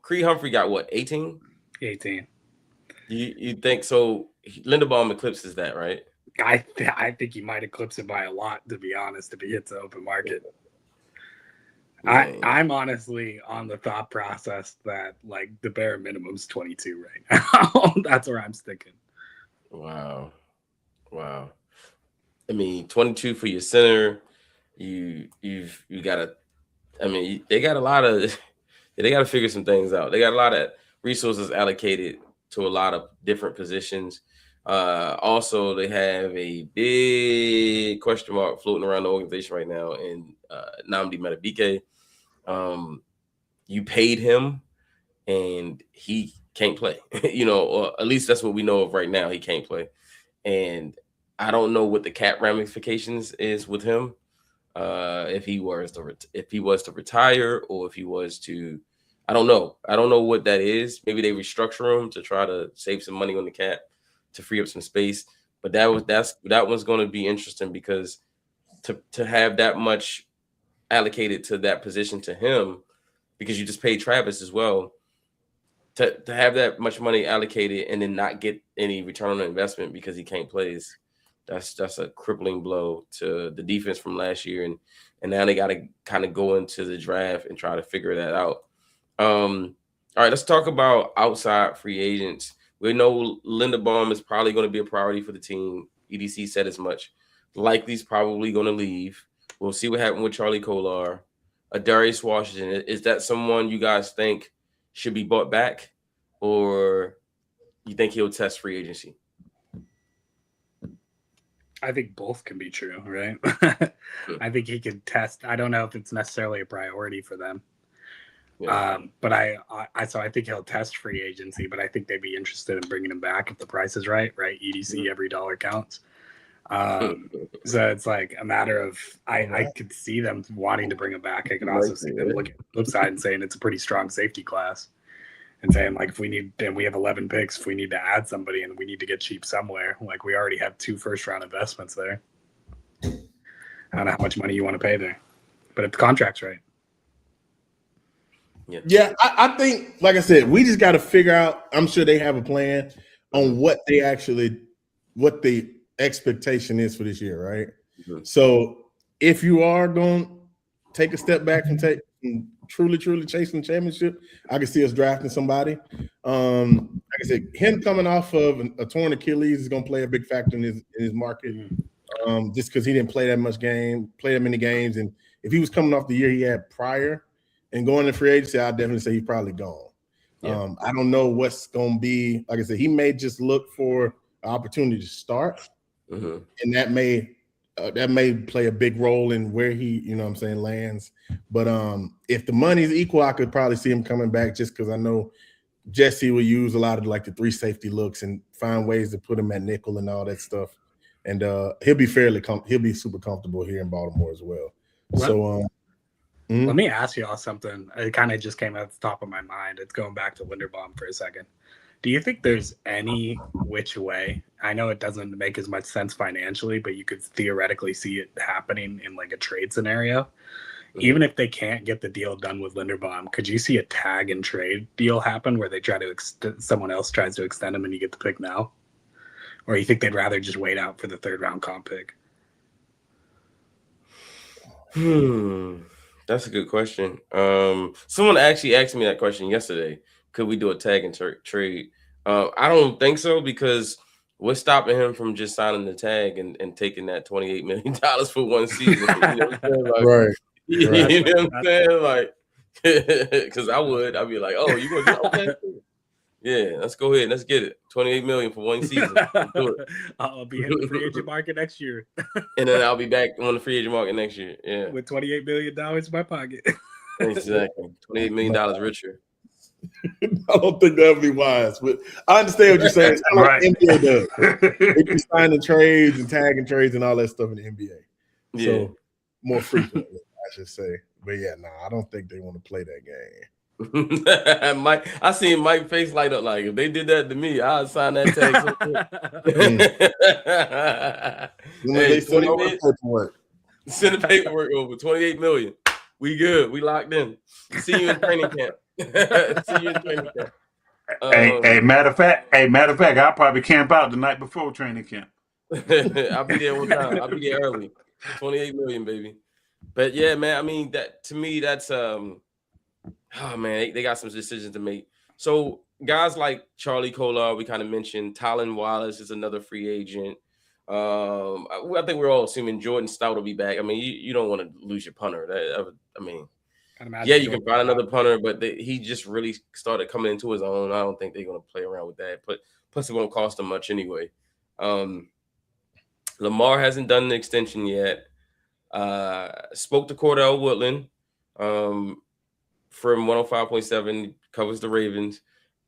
[SPEAKER 1] Creed Humphrey got what, 18?
[SPEAKER 2] 18.
[SPEAKER 1] You think so? Linderbaum eclipses that, right?
[SPEAKER 2] I think he might eclipse it by a lot, to be honest, if he hits the open market. I'm honestly on the thought process that like the bare minimum is 22 right now. That's where I'm sticking.
[SPEAKER 1] Wow. I mean, 22 for your center. You got to. I mean, they got a lot of. They got to figure some things out. They got a lot of resources allocated to a lot of different positions. Also, they have a big question mark floating around the organization right now in Nnamdi Madubuike. You paid him, and he can't play. Or at least that's what we know of right now. He can't play, and I don't know what the cap ramifications is with him. If he was to retire, or if he was to, I don't know. I don't know what that is. Maybe they restructure him to try to save some money on the cap to free up some space. But that one's going to be interesting, because to have that much allocated to that position to him, because you just paid Travis as well, to have that much money allocated and then not get any return on investment because he can't play, that's a crippling blow to the defense from last year, and now they got to kind of go into the draft and try to figure that out. All right, let's talk about outside free agents. We know Linderbaum is probably going to be a priority for the team. EDC said as much. Likely's probably going to leave. We'll see what happens with Charlie Kolar. Darius Washington, is that someone you guys think should be bought back, or you think he'll test free agency?
[SPEAKER 2] I think both can be true, right? I think he could test. I don't know if it's necessarily a priority for them. Yeah. But I think he'll test free agency, but I think they'd be interested in bringing him back if the price is right? EDC, every dollar counts. So it's like a matter of, I could see them wanting to bring him back. I could also see them looking at the flip side and saying it's a pretty strong safety class, and saying like, if we need, and we have 11 picks, if we need to add somebody and we need to get cheap somewhere, like we already have 2 first-round investments there. I don't know how much money you want to pay there, but if the contract's right.
[SPEAKER 3] Yeah, I think, like I said, we just got to figure out. I'm sure they have a plan on what the expectation is for this year, right? Mm-hmm. So if you are going to take a step back and truly chasing the championship, I can see us drafting somebody. Like I said, him coming off of a torn Achilles is going to play a big factor in his market, just because he didn't play that many games, and if he was coming off the year he had prior and going to free agency, I'd definitely say he's probably gone. Yeah. I don't know what's going to be. Like I said, he may just look for an opportunity to start, and that may play a big role in where he, lands. But if the money's equal, I could probably see him coming back, just because I know Jesse will use a lot of like the 3 safety looks and find ways to put him at nickel and all that stuff. And he'll be super comfortable here in Baltimore as well. So
[SPEAKER 2] let me ask you all something. It kind of just came at the top of my mind. It's going back to Linderbaum for a second. Do you think there's any which way? I know it doesn't make as much sense financially, but you could theoretically see it happening in like a trade scenario. Even if they can't get the deal done with Linderbaum, could you see a tag and trade deal happen where they try to someone else tries to extend him and you get the pick now? Or you think they'd rather just wait out for the 3rd round comp pick?
[SPEAKER 1] That's a good question. Someone actually asked me that question yesterday. Could we do a tag and trade? I don't think so, because what's stopping him from just signing the tag and taking that $28 million for one season? You know what I'm saying? Like,
[SPEAKER 3] Right.
[SPEAKER 1] You know what I'm saying? Like, because I'd be like, oh, you going to do okay? Yeah, let's go ahead. Let's get it. $28 million for one season.
[SPEAKER 2] I'll be in the free agent market next year.
[SPEAKER 1] And then I'll be back on the free agent market next year. Yeah.
[SPEAKER 2] With $28 million in my pocket.
[SPEAKER 1] Exactly. $28 million richer.
[SPEAKER 3] I don't think that would be wise, but I understand what you're saying. It's kind of like NBA does. They be signing trades and tagging trades and all that stuff in the NBA.
[SPEAKER 1] Yeah.
[SPEAKER 3] So more frequently, I should say. But yeah, I don't think they want to play that game.
[SPEAKER 1] Mike, I seen Mike's face light up like, if they did that to me, I'd sign that tag. Hey, send the paperwork over. $28 million. We good. We locked in. See you in training camp. See you in training camp.
[SPEAKER 4] Hey, matter of fact, I'll probably camp out the night before training camp.
[SPEAKER 1] I'll be there one time. I'll be there early. $28 million, baby. But yeah, man, I mean, that to me, that's oh man, they got some decisions to make. So guys like Charlie Kolar, we kind of mentioned. Tylan Wallace is another free agent. I think we're all assuming Jordan Stout will be back. I mean, you don't want to lose your punter. I mean, yeah, you can find another punter, but he just really started coming into his own. I don't think they're going to play around with that. But plus, it won't cost them much anyway. Lamar hasn't done the extension yet. Spoke to Cordell Woodland from 105.7, covers the Ravens,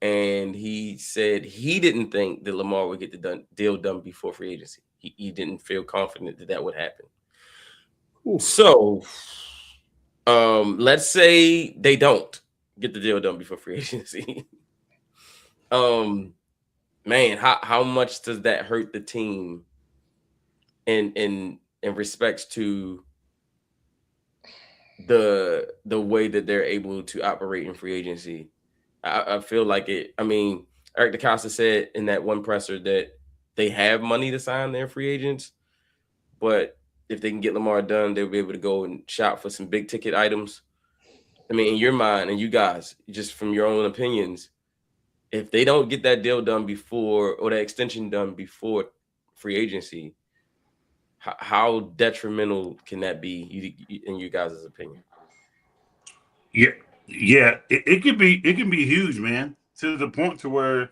[SPEAKER 1] and he said he didn't think that Lamar would get the deal done before free agency. He didn't feel confident that would happen. Ooh. So let's say they don't get the deal done before free agency. Man, how much does that hurt the team in respects to the way that they're able to operate in free agency? I feel like it. I mean, Eric DeCosta said in that one presser that they have money to sign their free agents, but if they can get Lamar done, they'll be able to go and shop for some big ticket items. I mean, in your mind, and you guys, just from your own opinions, if they don't get that deal done before, or that extension done before free agency, how detrimental can that be in you guys' opinion?
[SPEAKER 4] Yeah, it can be huge, man, to the point to where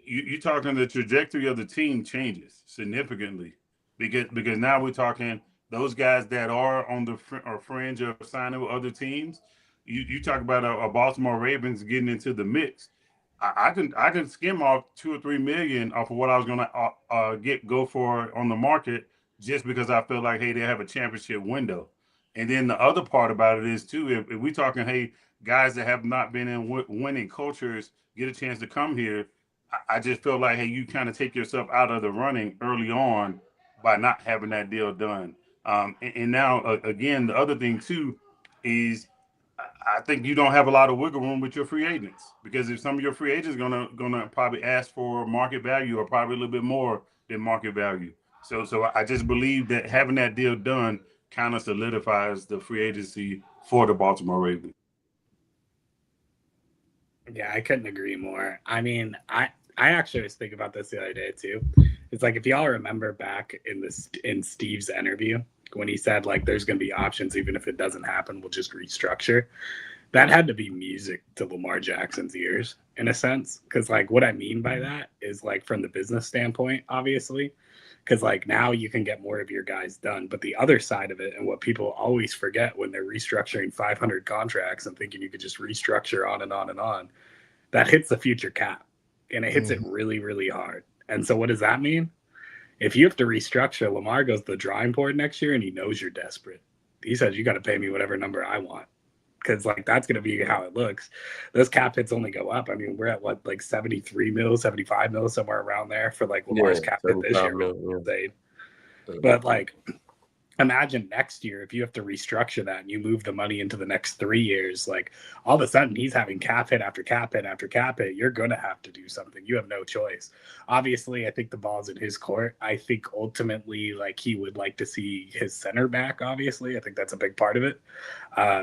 [SPEAKER 4] you're talking the trajectory of the team changes significantly, because now we're talking those guys that are on the fringe of signing with other teams. You talk about a Baltimore Ravens getting into the mix. I can skim off $2 or $3 million off of what I was gonna go for on the market, just because I feel like, hey, they have a championship window. And then the other part about it is too, if we're talking, hey, guys that have not been in winning cultures get a chance to come here, I just feel like, hey, you kind of take yourself out of the running early on by not having that deal done. And now, again, the other thing too is I think you don't have a lot of wiggle room with your free agents, because if some of your free agents are gonna probably ask for market value, or probably a little bit more than market value. So I just believe that having that deal done kind of solidifies the free agency for the Baltimore Ravens.
[SPEAKER 2] Yeah, I couldn't agree more. I mean, I actually was thinking about this the other day too. It's like, if y'all remember back in Steve's interview when he said, like, there's going to be options, even if it doesn't happen, we'll just restructure. That had to be music to Lamar Jackson's ears, in a sense. Because, like, what I mean by that is, like, from the business standpoint, obviously, because, like, now you can get more of your guys done. But the other side of it, and what people always forget when they're restructuring 500 contracts and thinking you could just restructure on and on and on, that hits the future cap. And it hits it really, really hard. And so what does that mean? If you have to restructure, Lamar goes to the drawing board next year and he knows you're desperate. He says, you got to pay me whatever number I want. because like that's going to be how it looks. Those cap hits only go up. I mean, we're at what, like 73 mil, 75 mil, somewhere around there for like Lamar's cap hit this year. But like, imagine next year if you have to restructure that and you move the money into the next 3 years, like all of a sudden he's having cap hit after cap hit after cap hit. You're going to have to do something. You have no choice. Obviously, I think the ball's in his court. I think ultimately, like, he would like to see his center back, obviously. I think that's a big part of it.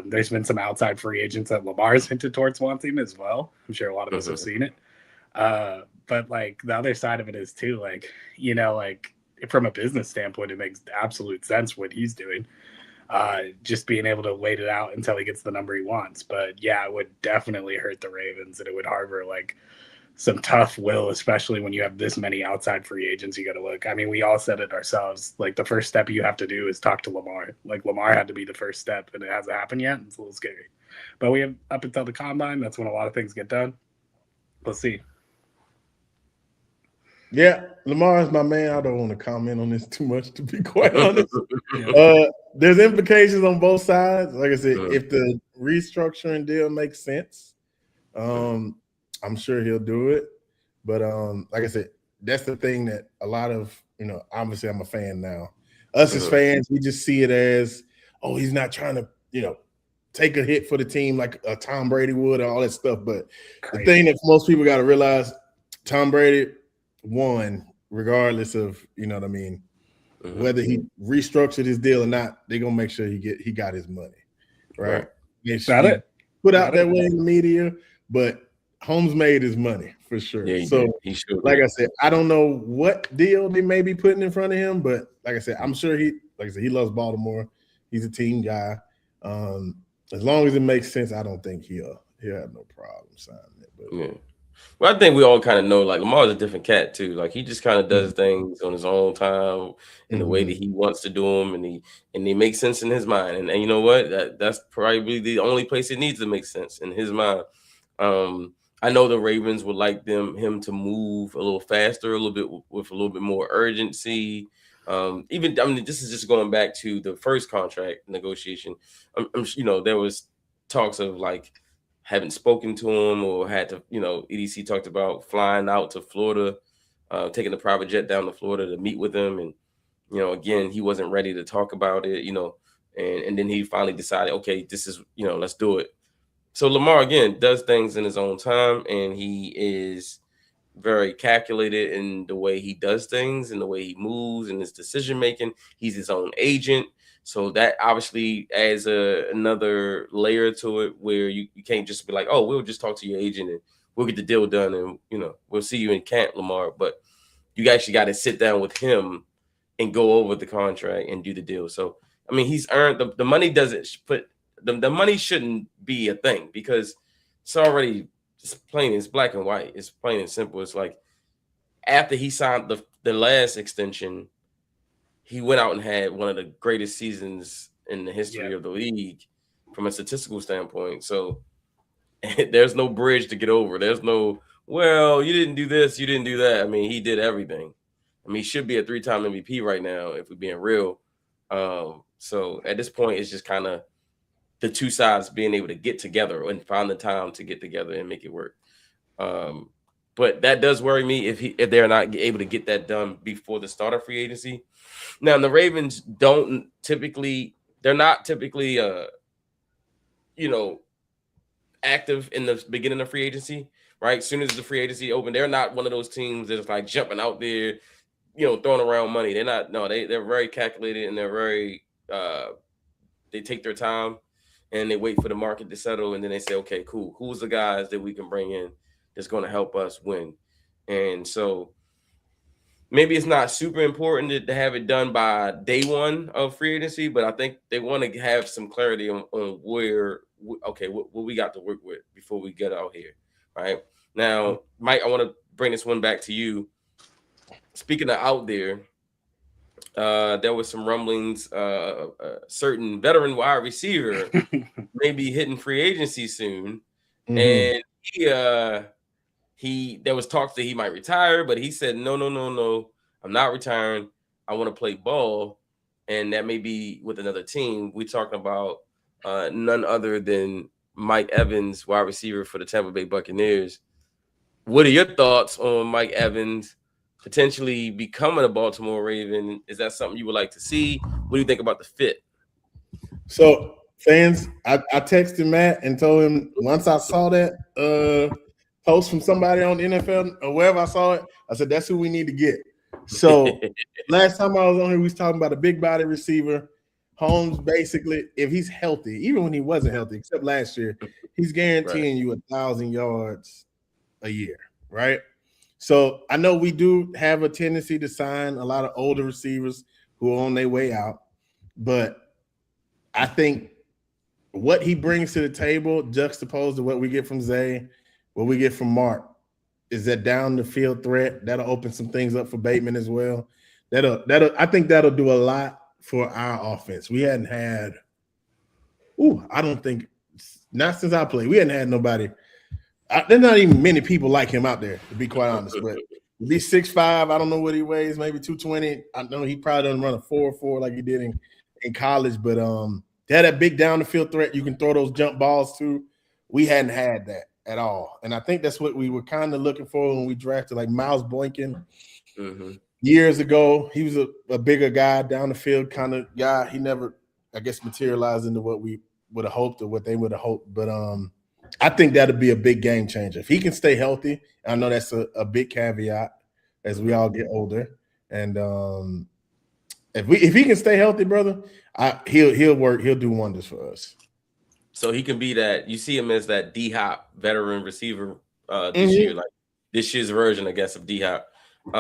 [SPEAKER 2] There's been some outside free agents that Lamar's hinted towards wanting as well. I'm sure a lot of us have seen it. But like the other side of it is too, like, you know, like, from a business standpoint, it makes absolute sense what he's doing. Just being able to wait it out until he gets the number he wants. But yeah, it would definitely hurt the Ravens, and it would harbor like some tough will, especially when you have this many outside free agents you got to look. I mean, we all said it ourselves. Like, the first step you have to do is talk to Lamar. Like, Lamar had to be the first step, and it hasn't happened yet. It's a little scary. But we have up until the combine. That's when a lot of things get done. We'll see.
[SPEAKER 3] Yeah, Lamar is my man. I don't want to comment on this too much, to be quite honest. There's implications on both sides. Like I said, if the restructuring deal makes sense, I'm sure he'll do it. But like I said, that's the thing that a lot of, you know, obviously I'm a fan now. Us as fans, we just see it as, oh, he's not trying to, you know, take a hit for the team like a Tom Brady would or all that stuff. But the thing that most people got to realize, Tom Brady won regardless of, you know what I mean, whether he restructured his deal or not. They're gonna make sure he got his money, right?
[SPEAKER 2] Got it.
[SPEAKER 3] Put out that way in the media, but Holmes made his money for sure.
[SPEAKER 1] Yeah, he should.
[SPEAKER 3] Like I said, I don't know what deal they may be putting in front of him, but like I said, I'm sure he loves Baltimore. He's a team guy. As long as it makes sense, I don't think he'll have no problem signing it. But
[SPEAKER 1] well, I think we all kind of know, like, Lamar's a different cat too. Like, he just kind of does things on his own time in the way that he wants to do them, and they make sense in his mind. And you know what? That's probably the only place it needs to make sense, in his mind. I know the Ravens would like him to move a little faster, a little bit with a little bit more urgency. Even, I mean, this is just going back to the first contract negotiation. You know, there was talks of like haven't spoken to him or had to, you know, EDC talked about flying out to Florida, taking the private jet down to Florida to meet with him. And, you know, again, he wasn't ready to talk about it, you know, and then he finally decided, okay, this is, you know, let's do it. So Lamar, again, does things in his own time, and he is very calculated in the way he does things and the way he moves and his decision making. He's his own agent. So that obviously adds another layer to it, where you can't just be like, oh, we'll just talk to your agent and we'll get the deal done and, you know, we'll see you in camp, Lamar. But you actually got to sit down with him and go over the contract and do the deal. So, I mean, he's earned the money. Doesn't put the money shouldn't be a thing, because it's already plain. It's black and white. It's plain and simple. It's like after he signed the last extension, he went out and had one of the greatest seasons in the history of the league from a statistical standpoint. So there's no bridge to get over. There's no, well, you didn't do this, you didn't do that. I mean, he did everything. I mean, he should be a 3-time MVP right now, if we're being real. So at this point, it's just kind of the two sides being able to get together and find the time to get together and make it work. But that does worry me if they're not able to get that done before the start of free agency. Now, the Ravens they're not typically, you know, active in the beginning of free agency, right? As soon as the free agency open, they're not one of those teams that's like jumping out there, you know, throwing around money. They're not. No, they're very calculated, and they're very. They take their time and they wait for the market to settle, and then they say, okay, cool. Who's the guys that we can bring in that's going to help us win? And so maybe it's not super important to have it done by day one of free agency, but I think they want to have some clarity on where, okay, what we got to work with before we get out here, right? Now, Mike, I want to bring this one back to you. Speaking of out there, there was some rumblings, a certain veteran wide receiver may be hitting free agency soon. And there was talks that he might retire, but he said, no, I'm not retiring. I want to play ball. And that may be with another team. We're talking about none other than Mike Evans, wide receiver for the Tampa Bay Buccaneers. What are your thoughts on Mike Evans potentially becoming a Baltimore Raven? Is that something you would like to see? What do you think about the fit?
[SPEAKER 3] So, fans, I texted Matt and told him once I saw that post from somebody on the NFL or wherever I saw it, I said, that's who we need to get. So, last time I was on here, we was talking about a big body receiver. Holmes, basically, if he's healthy, even when he wasn't healthy, except last year, he's guaranteeing you 1,000 yards a year, right? So I know we do have a tendency to sign a lot of older receivers who are on their way out, but I think what he brings to the table, juxtaposed to what we get from Zay, what we get from Mark, is that down the field threat. That'll open some things up for Bateman as well. I think that'll do a lot for our offense. We hadn't had, I don't think, not since I played, we hadn't had nobody. There's not even many people like him out there, to be quite honest. But he's 6'5", I don't know what he weighs, maybe 220. I know he probably doesn't run a 4.4 like he did in college, but they had that big down the field threat you can throw those jump balls to. We hadn't had that at all. And I think that's what we were kind of looking for when we drafted like Miles Boykin. Years ago, he was a bigger guy, down the field kind of guy. He never, I guess, materialized into what we would have hoped or what they would have hoped. But I think that'll be a big game changer. If he can stay healthy, I know that's a big caveat as we all get older. And if he can stay healthy, brother, he'll work. He'll do wonders for us.
[SPEAKER 1] So he can be that. You see him as that D-Hop veteran receiver this year, like this year's version, I guess, of D-Hop.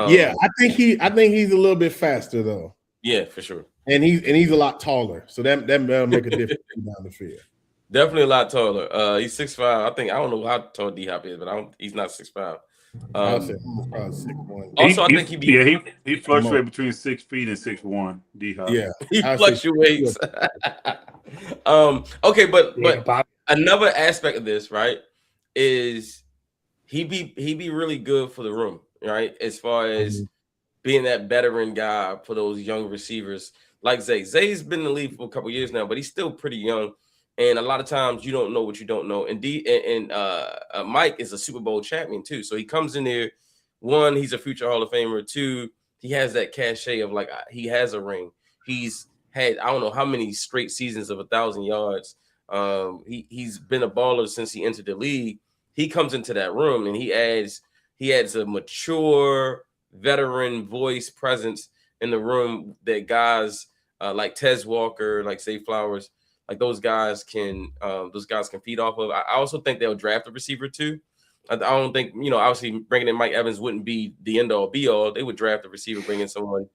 [SPEAKER 3] Yeah, I think he's a little bit faster though.
[SPEAKER 1] Yeah, for sure.
[SPEAKER 3] And he's a lot taller, so that'll make a difference down the field.
[SPEAKER 1] Definitely a lot taller. He's 6'5". I don't know how tall D-Hop is, but he's not 6'5".
[SPEAKER 3] I would say he's probably 6'1".
[SPEAKER 1] Also, I think
[SPEAKER 4] he fluctuates between 6 feet and 6'1". D-Hop.
[SPEAKER 3] Yeah,
[SPEAKER 1] he fluctuates. Okay, but another aspect of this, right, is he be really good for the room, right? As far as being that veteran guy for those young receivers like Zay. Zay's been in the league for a couple years now, but he's still pretty young. And a lot of times you don't know what you don't know. And Mike is a Super Bowl champion too. So he comes in there. One, he's a future Hall of Famer. Two, he has that cachet of like he has a ring. He's had I don't know how many straight seasons of 1,000 yards. He's been a baller since he entered the league. He comes into that room and he adds a mature veteran voice presence in the room that guys like Tez Walker, like Zay Flowers, like those guys can feed off of. I also think they'll draft a receiver too. I don't think, obviously bringing in Mike Evans wouldn't be the end all be all. They would draft a receiver, bring in someone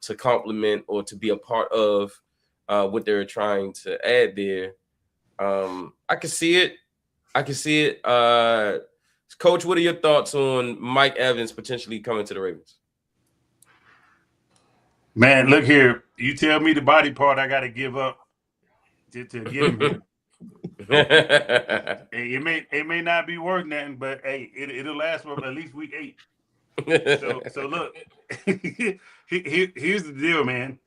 [SPEAKER 1] to complement or to be a part of what they're trying to add there. I can see it. Coach, what are your thoughts on Mike Evans potentially coming to the Ravens?
[SPEAKER 4] Man, look here. You tell me the body part I got to give up to get him here. Hey, it may not be worth nothing, but hey, it'll last for at least week 8. So look, here's the deal, man.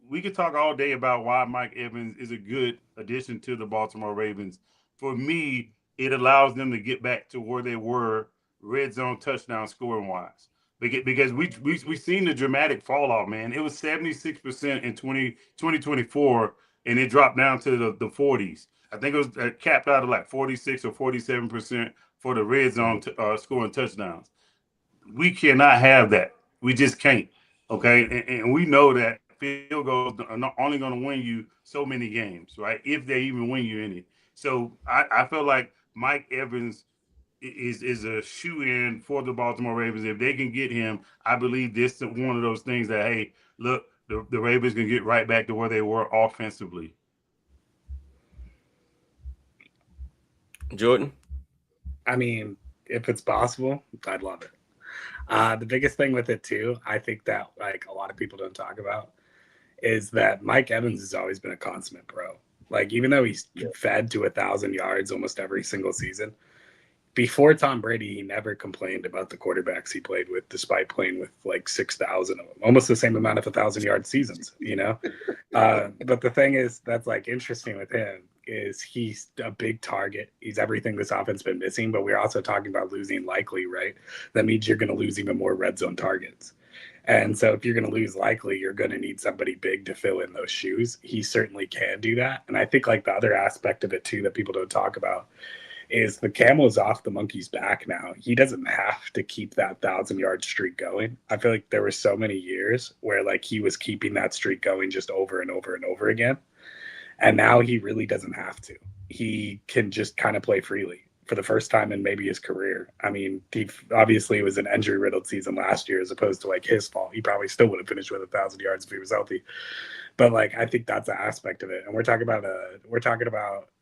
[SPEAKER 4] We could talk all day about why Mike Evans is a good addition to the Baltimore Ravens. For me, it allows them to get back to where they were red zone touchdown scoring wise. Because we've seen the dramatic fall off, man. It was 76% in 2024, and it dropped down to the 40s. I think it was capped out at like 46 or 47% for the red zone scoring touchdowns. We cannot have that. We just can't. Okay, and we know that field goals are not only going to win you so many games, right? If they even win you any. So I feel like Mike Evans is a shoe-in for the Baltimore Ravens. If they can get him, I believe this is one of those things that, hey, look, the Ravens can get right back to where they were offensively.
[SPEAKER 1] Jordan?
[SPEAKER 2] I mean, if it's possible, I'd love it. The biggest thing with it, too, I think that like a lot of people don't talk about is that Mike Evans has always been a consummate pro. Like, even though he's fed to 1,000 yards almost every single season, before Tom Brady, he never complained about the quarterbacks he played with, despite playing with like 6,000 of them, almost the same amount of 1,000-yard seasons, you know? But the thing is, that's like interesting with him is he's a big target. He's everything this offense been missing, but we're also talking about losing Likely, right? That means you're going to lose even more red zone targets. And so if you're going to lose Likely, you're going to need somebody big to fill in those shoes. He certainly can do that. And I think like the other aspect of it too that people don't talk about is the camel is off the monkey's back now. He doesn't have to keep that 1,000-yard streak going. I feel like there were so many years where like he was keeping that streak going just over and over and over again. And now he really doesn't have to. He can just kind of play freely for the first time in maybe his career. I mean, he obviously it was an injury-riddled season last year as opposed to like his fault. He probably still would have finished with 1,000 yards if he was healthy. But like I think that's an aspect of it. And we're talking about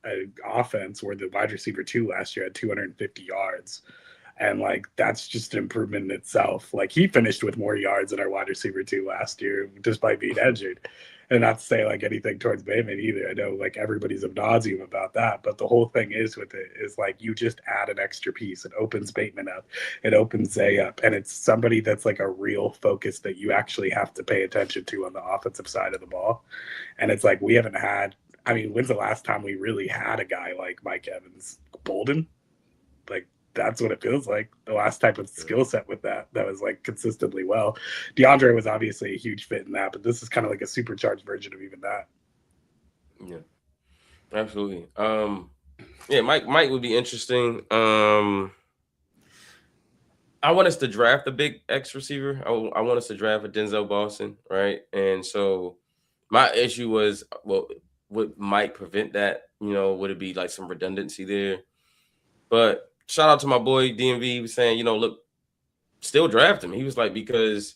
[SPEAKER 2] an offense where the wide receiver 2 last year had 250 yards. And like that's just an improvement in itself. Like he finished with more yards than our wide receiver 2 last year, despite being injured. And not to say like anything towards Bateman either. I know like everybody's ad nauseum about that, but the whole thing is with it is like you just add an extra piece. It opens Bateman up, it opens Zay up, and it's somebody that's like a real focus that you actually have to pay attention to on the offensive side of the ball. And it's like we haven't had. I mean, when's the last time we really had a guy like Mike Evans, Bolden? Like that's what it feels like. The last type of skill set with that was like consistently well. DeAndre was obviously a huge fit in that, but this is kind of like a supercharged version of even that.
[SPEAKER 1] Yeah, absolutely. Yeah, Mike would be interesting. I want us to draft a big X receiver. I want us to draft a Denzel Boston, right? And so my issue was, well, would Mike prevent that? You know, would it be like some redundancy there? But shout out to my boy DMV. He was saying, you know, look, still draft him. He was like, because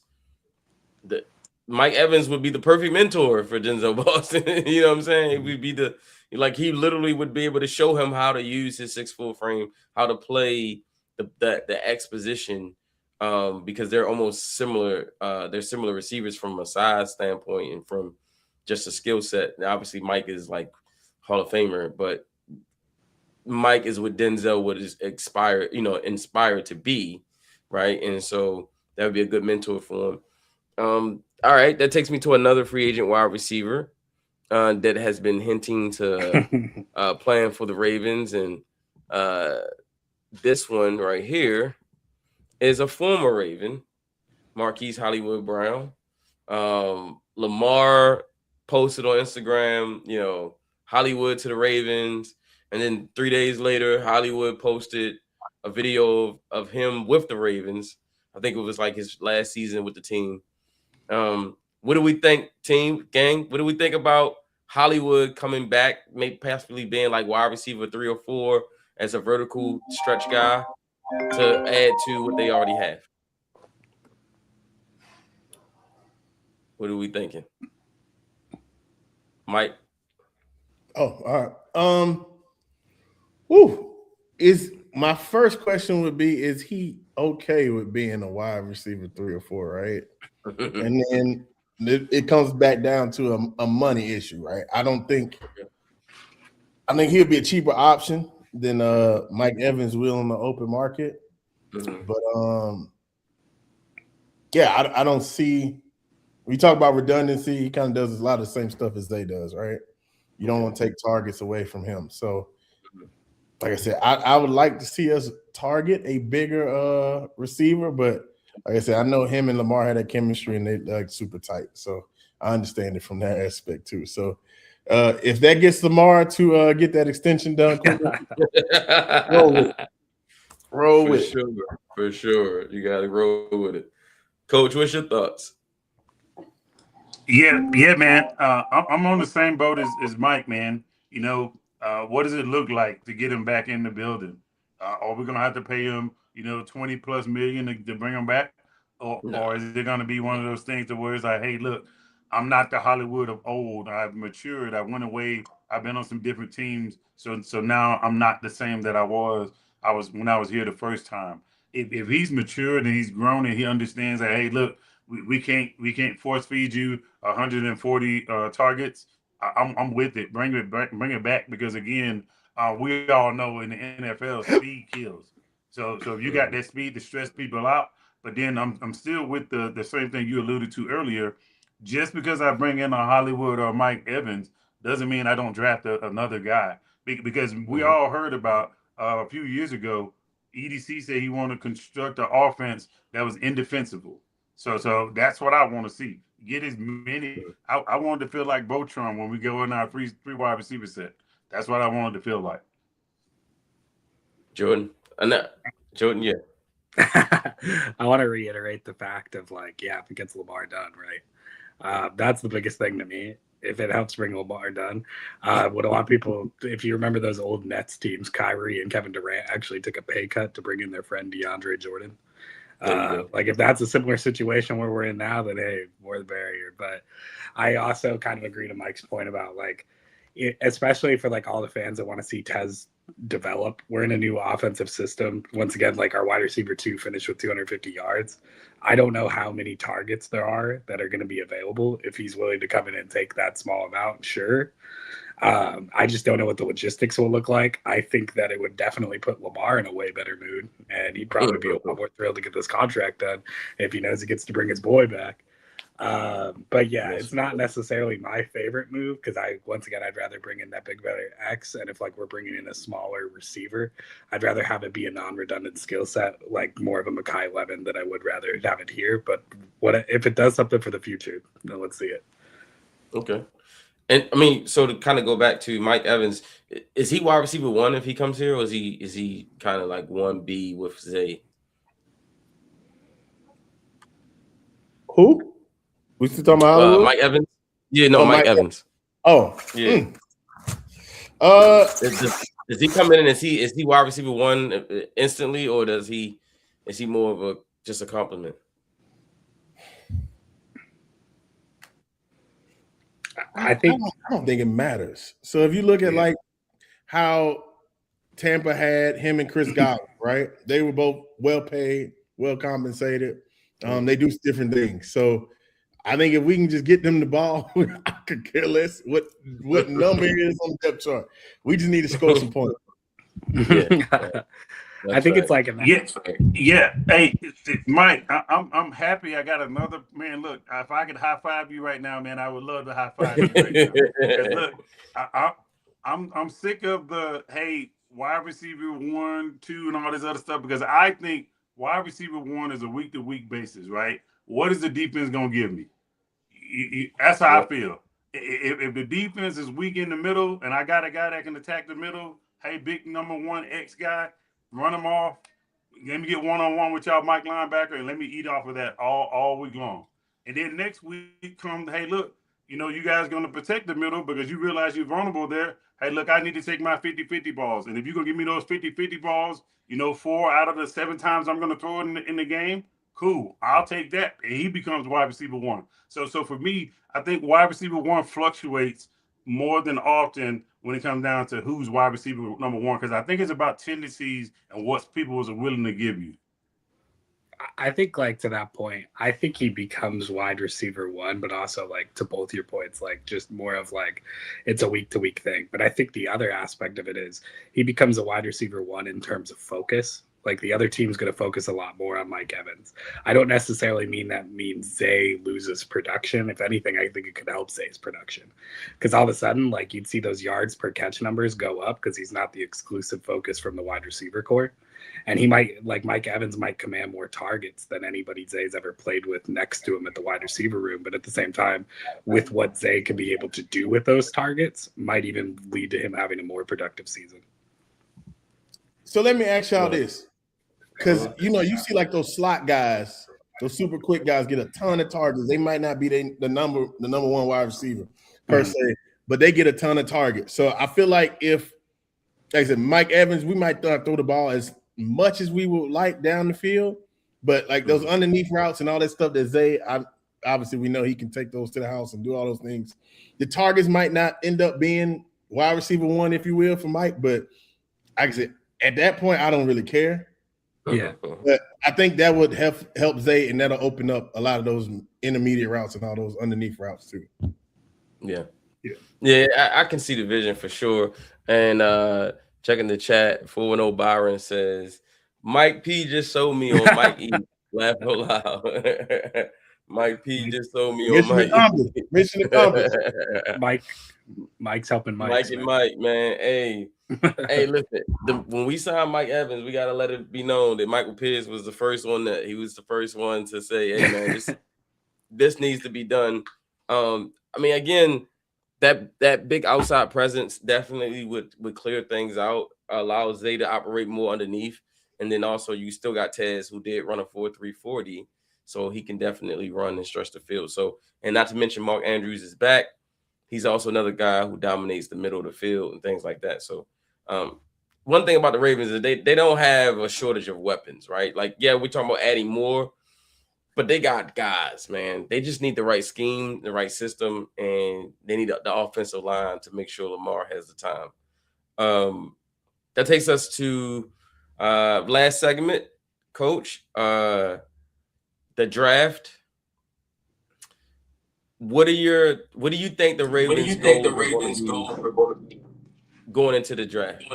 [SPEAKER 1] Mike Evans would be the perfect mentor for Denzel Boston. You know what I'm saying? It would be he literally would be able to show him how to use his 6'4" frame, how to play the X position, because they're almost similar. They're similar receivers from a size standpoint and from just a skill set. Now, obviously, Mike is like Hall of Famer, but Mike is what Denzel would inspired to be, right? And so that would be a good mentor for him. All right, that takes me to another free agent wide receiver that has been hinting to playing for the Ravens, and this one right here is a former Raven, Marquise Hollywood Brown. Lamar posted on Instagram, you know, Hollywood to the Ravens. And then 3 days later, Hollywood posted a video of him with the Ravens. I think it was like his last season with the team. What do we think, team, gang? What do we think about Hollywood coming back, maybe possibly being like wide receiver 3 or 4 as a vertical stretch guy to add to what they already have? What are we thinking? Mike?
[SPEAKER 3] Oh, all right. My first question would be, is he okay with being a wide receiver 3 or 4, right? And then it comes back down to a money issue, right? I think he'll be a cheaper option than Mike Evans will in the open market. Mm-hmm. But I don't see. We talk about redundancy. He kind of does a lot of the same stuff as Zay does, right? You don't want to take targets away from him. So, like I said, I would like to see us target a bigger receiver, but like I said, I know him and Lamar had that chemistry and they like super tight. So I understand it from that aspect too. So if that gets Lamar to get that extension done quickly, roll with it.
[SPEAKER 1] For sure. You got to roll with it. Coach, what's your thoughts?
[SPEAKER 4] Yeah, man. I'm on the same boat as Mike, man. You know, what does it look like to get him back in the building? Are we going to have to pay him, $20+ million to bring him back? Or is it going to be one of those things to where it's like, hey, look, I'm not the Hollywood of old. I've matured. I went away. I've been on some different teams. So now I'm not the same that I was when I was here the first time. If he's matured and he's grown and he understands that, hey, look, we can't force feed you 140 targets. I'm with it. Bring it back because again, we all know in the NFL speed kills. So if you got that speed to stress people out, but then I'm still with the same thing you alluded to earlier. Just because I bring in a Hollywood or Mike Evans doesn't mean I don't draft another guy. Because we all heard about a few years ago, EDC said he wanted to construct an offense that was indefensible. So that's what I want to see. Get as many. I wanted to feel like Botron when we go in our three wide receiver set. That's what I wanted to feel like.
[SPEAKER 1] Jordan, Jordan, yeah.
[SPEAKER 2] I want to reiterate the fact of like, yeah, if it gets Lamar done, right? That's the biggest thing to me. If it helps bring Lamar done, what a lot of people, if you remember those old Nets teams, Kyrie and Kevin Durant actually took a pay cut to bring in their friend DeAndre Jordan. Like if that's a similar situation where we're in now, then hey, more the barrier. But I also kind of agree to Mike's point about like, especially for like all the fans that want to see Tez develop. We're in a new offensive system. Once again, like our wide receiver 2 finished with 250 yards. I don't know how many targets there are that are going to be available. If he's willing to come in and take that small amount, sure. I just don't know what the logistics will look like. I think that it would definitely put Lamar in a way better mood, and he'd probably be a lot more thrilled to get this contract done if he knows he gets to bring his boy back. But yeah, it's not necessarily my favorite move because I'd rather bring in that big better X. And if like we're bringing in a smaller receiver, I'd rather have it be a non-redundant skill set, like more of a Mekhi Levin than I would rather have it here. But if it does something for the future, then let's see it.
[SPEAKER 1] Okay. And I mean, so to kind of go back to Mike Evans, is he wide receiver 1 if he comes here, or is he kind of like 1B with Zay?
[SPEAKER 3] Who? We still talking about Hollywood?
[SPEAKER 1] Mike Evans? Yeah, no, Mike Evans.
[SPEAKER 3] Oh,
[SPEAKER 1] yeah. Does he come in and is he wide receiver 1 instantly, or is he more of just a compliment?
[SPEAKER 3] I don't think it matters. So if you look at like how Tampa had him and Chris Godwin, right? They were both well paid, well compensated. They do different things. So I think if we can just get them the ball, I could care less what number it is on the depth chart. We just need to score some points.
[SPEAKER 2] Yeah. I think it's like
[SPEAKER 4] yeah. Hey, Mike, I'm happy. I got another man. Look, if I could high five you right now, man, I would love to high five you right now. Look, I'm sick of the wide receiver 1, 2, and all this other stuff because I think wide receiver 1 is a week to week basis, right? What is the defense gonna give me? That's how I feel. If the defense is weak in the middle and I got a guy that can attack the middle, hey, big number 1 X guy. Run them off. Let me get one-on-one with y'all, Mike linebacker, and let me eat off of that all week long. And then next week come, hey, look, you guys going to protect the middle because you realize you're vulnerable there. Hey, look, I need to take my 50-50 balls. And if you're going to give me those 50-50 balls, 4 out of the 7 times I'm going to throw it in the game, cool. I'll take that. And he becomes wide receiver 1. So for me, I think wide receiver 1 fluctuates more than often when it comes down to who's wide receiver number 1, because I think it's about tendencies and what people are willing to give you.
[SPEAKER 2] I think like to that point, I think he becomes wide receiver 1, but also like to both your points, like just more of like it's a week to week thing. But I think the other aspect of it is he becomes a wide receiver 1 in terms of focus. Like the other team's going to focus a lot more on Mike Evans. I don't necessarily mean that means Zay loses production. If anything, I think it could help Zay's production. Because all of a sudden, like you'd see those yards per catch numbers go up because he's not the exclusive focus from the wide receiver core. And he might, like Mike Evans might command more targets than anybody Zay's ever played with next to him at the wide receiver room. But at the same time, with what Zay can be able to do with those targets, might even lead to him having a more productive season.
[SPEAKER 3] So let me ask y'all this. Because, you see like those slot guys, those super quick guys get a ton of targets. They might not be the number 1 wide receiver per se, but they get a ton of targets. So I feel like if, like I said, Mike Evans, we might not throw the ball as much as we would like down the field, but like those underneath routes and all that stuff that Zay, obviously we know he can take those to the house and do all those things. The targets might not end up being wide receiver 1, if you will, for Mike, but like I said, at that point, I don't really care.
[SPEAKER 2] Yeah,
[SPEAKER 3] but I think that would help Zay, and that'll open up a lot of those intermediate routes and all those underneath routes too.
[SPEAKER 1] Yeah, I can see the vision for sure. And checking the chat, 410 Byron says Mike P just sold me on Mike E. Laugh out loud. Mike P just sold me on Mike.
[SPEAKER 3] Mission accomplished.
[SPEAKER 2] Mike's helping Mike.
[SPEAKER 1] Mike and Mike, man. Hey, hey, listen. When we signed Mike Evans, we gotta let it be known that Michael Pierce was the first one to say, "Hey, man, this needs to be done." I mean, again, that big outside presence definitely would clear things out, allow Zay to operate more underneath, and then also you still got Tez, who did run a 4.340, so he can definitely run and stretch the field. So, and not to mention Mark Andrews is back. He's also another guy who dominates the middle of the field and things like that. So, one thing about the Ravens is they don't have a shortage of weapons, right? Like, yeah, we're talking about adding more, but they got guys, man. They just need the right scheme, the right system, and they need the offensive line to make sure Lamar has the time. That takes us to last segment, Coach. The draft. What do you think the Ravens going into the draft?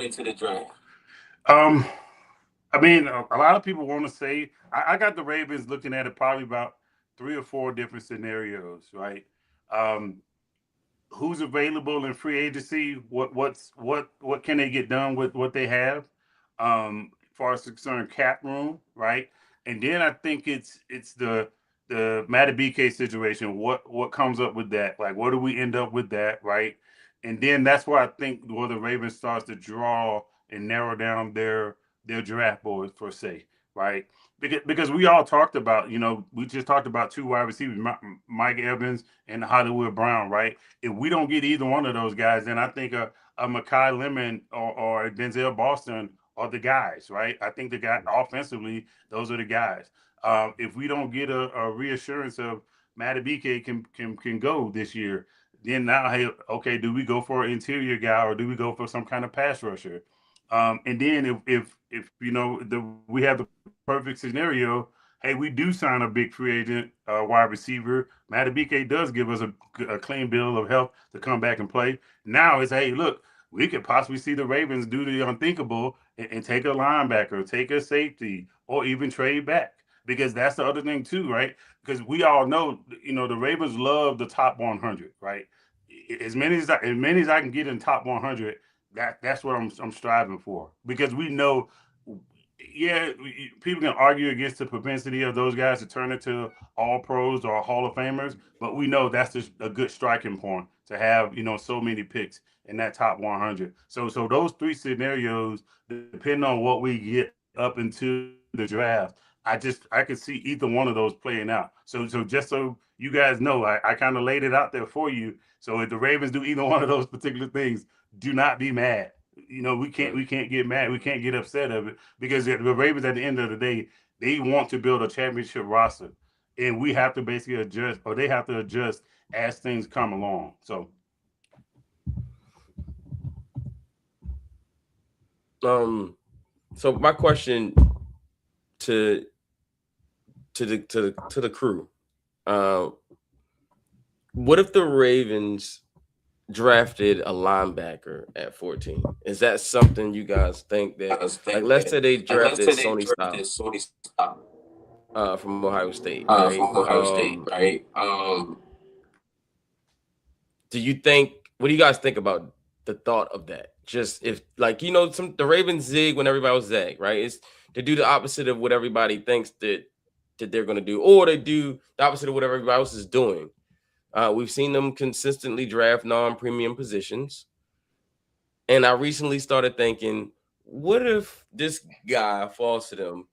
[SPEAKER 4] I mean, a lot of people want to say I got the Ravens looking at it probably about 3 or 4 different scenarios, right? Who's available in free agency? What can they get done with what they have? As far as concerned cap room, right? And then I think it's the Matty BK situation. What comes up with that? Like, what do we end up with that, right? And then that's where I think where the Ravens starts to draw and narrow down their draft boards per se, right? Because we all talked about, we just talked about 2 wide receivers, Mike Evans and Hollywood Brown, right? If we don't get either one of those guys, then I think a Mekhi Lemon or Denzel Boston are the guys, right? I think the guy offensively, those are the guys. If we don't get a reassurance of Matty BK can go this year, then now, hey, okay, do we go for an interior guy or do we go for some kind of pass rusher? And then if we have the perfect scenario, hey, we do sign a big free agent wide receiver. Matty BK does give us a clean bill of health to come back and play. Now it's, hey, look, we could possibly see the Ravens do the unthinkable and take a linebacker, take a safety, or even trade back. Because that's the other thing too, right? Because we all know, the Ravens love the top 100, right? As many as I can get in top 100, that's what I'm striving for. Because we know, yeah, people can argue against the propensity of those guys to turn into all pros or Hall of Famers, but we know that's just a good striking point to have, so many picks in that top 100. So those 3 scenarios, depending on what we get up into the draft, I could see either one of those playing out. So just so you guys know, I kind of laid it out there for you. So if the Ravens do either one of those particular things, do not be mad. We can't get mad. We can't get upset of it because the Ravens at the end of the day, they want to build a championship roster, and we have to basically adjust, or they have to adjust as things come along. So
[SPEAKER 1] my question to the crew, what if the Ravens drafted a linebacker at 14? Is that something you guys think that, like, let's say they drafted Sony Style from Ohio State, right? Do you think? What do you guys think about the thought of that? Just if, like, the Ravens zig when everybody else zag, right? It's to do the opposite of what everybody thinks that they're going to do, or they do the opposite of what everybody else is doing. We've seen them consistently draft non-premium positions. And I recently started thinking, what if this guy falls to them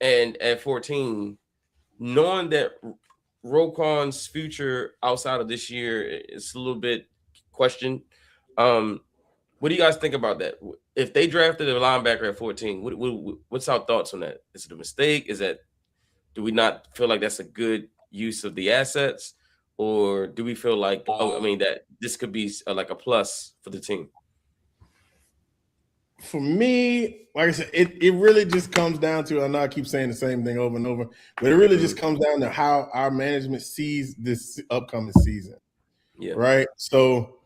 [SPEAKER 1] and at 14, knowing that Roquan's future outside of this year is a little bit questioned. What do you guys think about that? If they drafted a linebacker at 14, what's our thoughts on that? Is it a mistake? Do we not feel like that's a good use of the assets? Or do we feel like, that this could be like a plus for the team?
[SPEAKER 3] For me, like I said, it really just comes down to, I know I keep saying the same thing over and over, but it really just comes down to how our management sees this upcoming season.
[SPEAKER 1] Yeah.
[SPEAKER 3] Right. So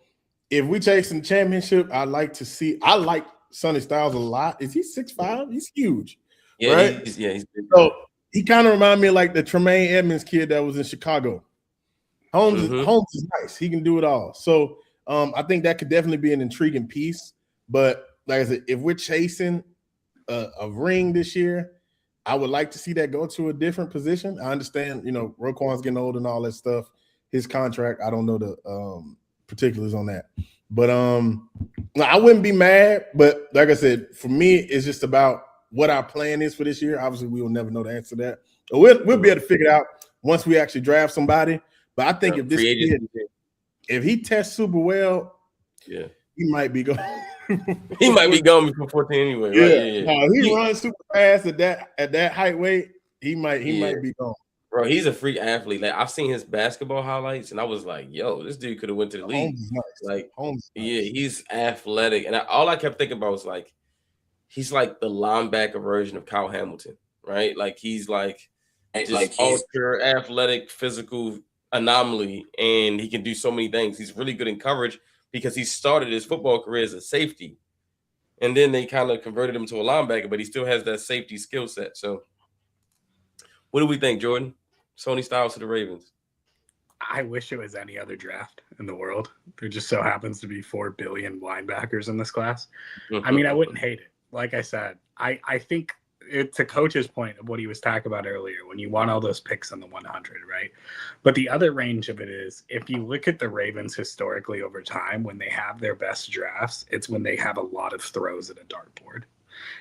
[SPEAKER 3] if we chase the championship, I like Sonny Styles a lot. Is he 6'5"? He's huge.
[SPEAKER 1] Yeah,
[SPEAKER 3] right?
[SPEAKER 1] he's big.
[SPEAKER 3] So he kind of reminded me of like the Tremaine Edmonds kid that was in Chicago. Holmes is nice. He can do it all. So I think that could definitely be an intriguing piece. But like I said, if we're chasing a ring this year, I would like to see that go to a different position. I understand, Roquan's getting old and all that stuff. His contract, I don't know the particulars on that. But I wouldn't be mad. But like I said, for me, it's just about what our plan is for this year. Obviously, we will never know the answer to that. But we'll be able to figure it out once we actually draft somebody. But I think if this kid, if he tests super well,
[SPEAKER 1] yeah,
[SPEAKER 3] he might be going.
[SPEAKER 1] He might be going before 14 anyway. Right?
[SPEAKER 3] Yeah. No, he runs super fast at that height weight. He might be gone.
[SPEAKER 1] Bro, he's a freak athlete. Like I've seen his basketball highlights, and I was like, "Yo, this dude could have went to the league."
[SPEAKER 3] Nice.
[SPEAKER 1] Like,
[SPEAKER 3] Nice.
[SPEAKER 1] He's athletic, and all I kept thinking about was like, he's like the linebacker version of Kyle Hamilton, right? Like he's like just ultra athletic, physical anomaly, and he can do so many things. He's really good in coverage because he started his football career as a safety, and then they kind of converted him to a linebacker, but he still has that safety skill set. So, what do we think, Jordan? Sony Styles to the Ravens.
[SPEAKER 2] I wish it was any other draft in the world. There just so happens to be 4 billion linebackers in this class. I mean, I wouldn't hate it. Like I said, I think it's a coach's point of what he was talking about earlier when you want all those picks on the 100, right? But the other range of it is if you look at the Ravens historically over time, when they have their best drafts, it's when they have a lot of throws at a dartboard.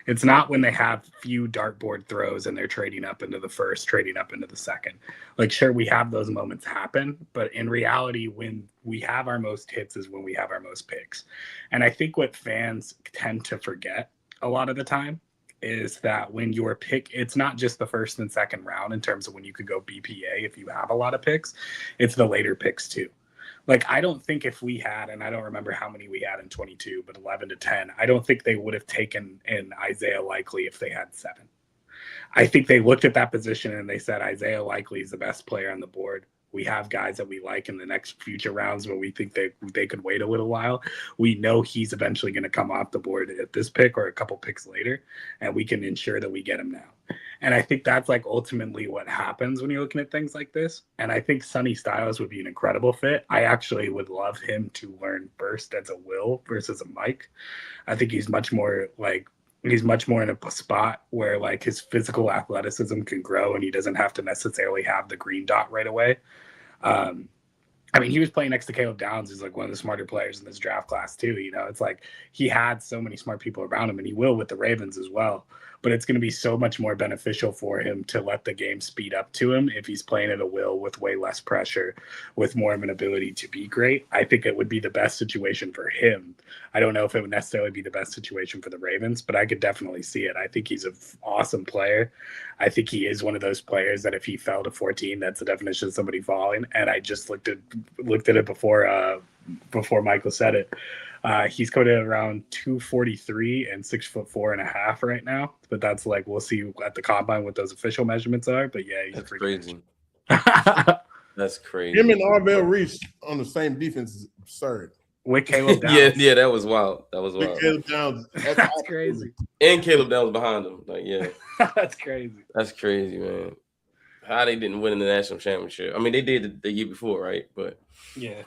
[SPEAKER 2] It's not when they have few dartboard throws and they're trading up into the first, trading up into the second. Like, sure, we have those moments happen, but in reality, when we have our most hits is when we have our most picks. And I think what fans tend to forget a lot of the time is that when your pick, it's not just the first and second round in terms of when you could go BPA if you have a lot of picks, it's the later picks too. Like, I don't think if we had, and I don't remember how many we had in 22, but 11 to 10, I don't think they would have taken in Isaiah Likely if they had 7. I think they looked at that position and they said, Isaiah Likely is the best player on the board. We have guys that we like in the next future rounds where we think they could wait a little while. We know he's eventually going to come off the board at this pick or a couple picks later, and we can ensure that we get him now. And I think that's like ultimately what happens when you're looking at things like this. And I think Sonny Styles would be an incredible fit. I actually would love him to learn first as a Will versus a Mike. I think he's much more in a spot where like his physical athleticism can grow and he doesn't have to necessarily have the green dot right away. I mean, he was playing next to Caleb Downs, who's like one of the smarter players in this draft class too. It's like he had so many smart people around him, and he will with the Ravens as well. But it's going to be so much more beneficial for him to let the game speed up to him if he's playing at a will with way less pressure, with more of an ability to be great. I think it would be the best situation for him. I don't know if it would necessarily be the best situation for the Ravens, but I could definitely see it. I think he's an awesome player. I think he is one of those players that if he fell to 14, that's the definition of somebody falling. And I just looked at it before Michael said it. He's coded around 243 and 6'4.5" right now, but that's like, we'll see at the combine what those official measurements are. But yeah, he's
[SPEAKER 1] crazy. That's crazy.
[SPEAKER 3] Him and Arvell Reese on the same defense is absurd.
[SPEAKER 2] With Caleb Downs.
[SPEAKER 1] yeah, that was wild.
[SPEAKER 3] With Caleb Downs.
[SPEAKER 2] That's crazy.
[SPEAKER 1] And Caleb Downs behind him. Like, yeah.
[SPEAKER 2] That's crazy.
[SPEAKER 1] That's crazy, man. How they didn't win in the national championship. I mean, they did the year before, right? But
[SPEAKER 2] yeah.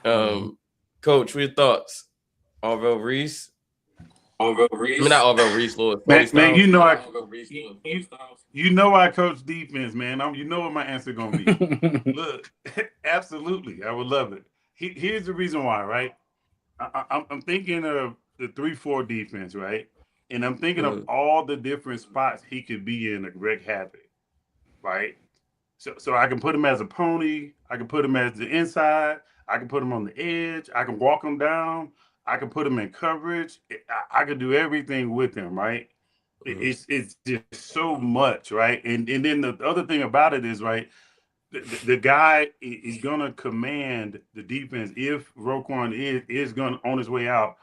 [SPEAKER 1] Coach, what your thoughts? Arvell Reese. I mean, not Arvell Reese, Lord.
[SPEAKER 4] Man, you know I coach defense, man. You know what my answer gonna be. Look, absolutely, I would love it. Here's the reason why, right? I'm thinking of the 3-4 defense, right? And I'm thinking of all the different spots he could be in a Greg Habit, right? So I can put him as a pony. I can put him as the inside. I can put him on the edge. I can walk him down. I can put him in coverage. I can do everything with him, right? It's just so much, right? And then the other thing about it is, right, the guy is going to command the defense if Roquan is going on his way out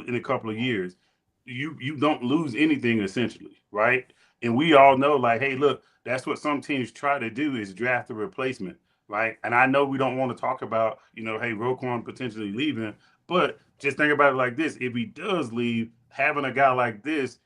[SPEAKER 4] in a couple of years. You don't lose anything essentially, right? And we all know, like, hey, look, that's what some teams try to do is draft a replacement, right? And I know we don't want to talk about, hey, Roquan potentially leaving, but just think about it like this. If he does leave, having a guy like this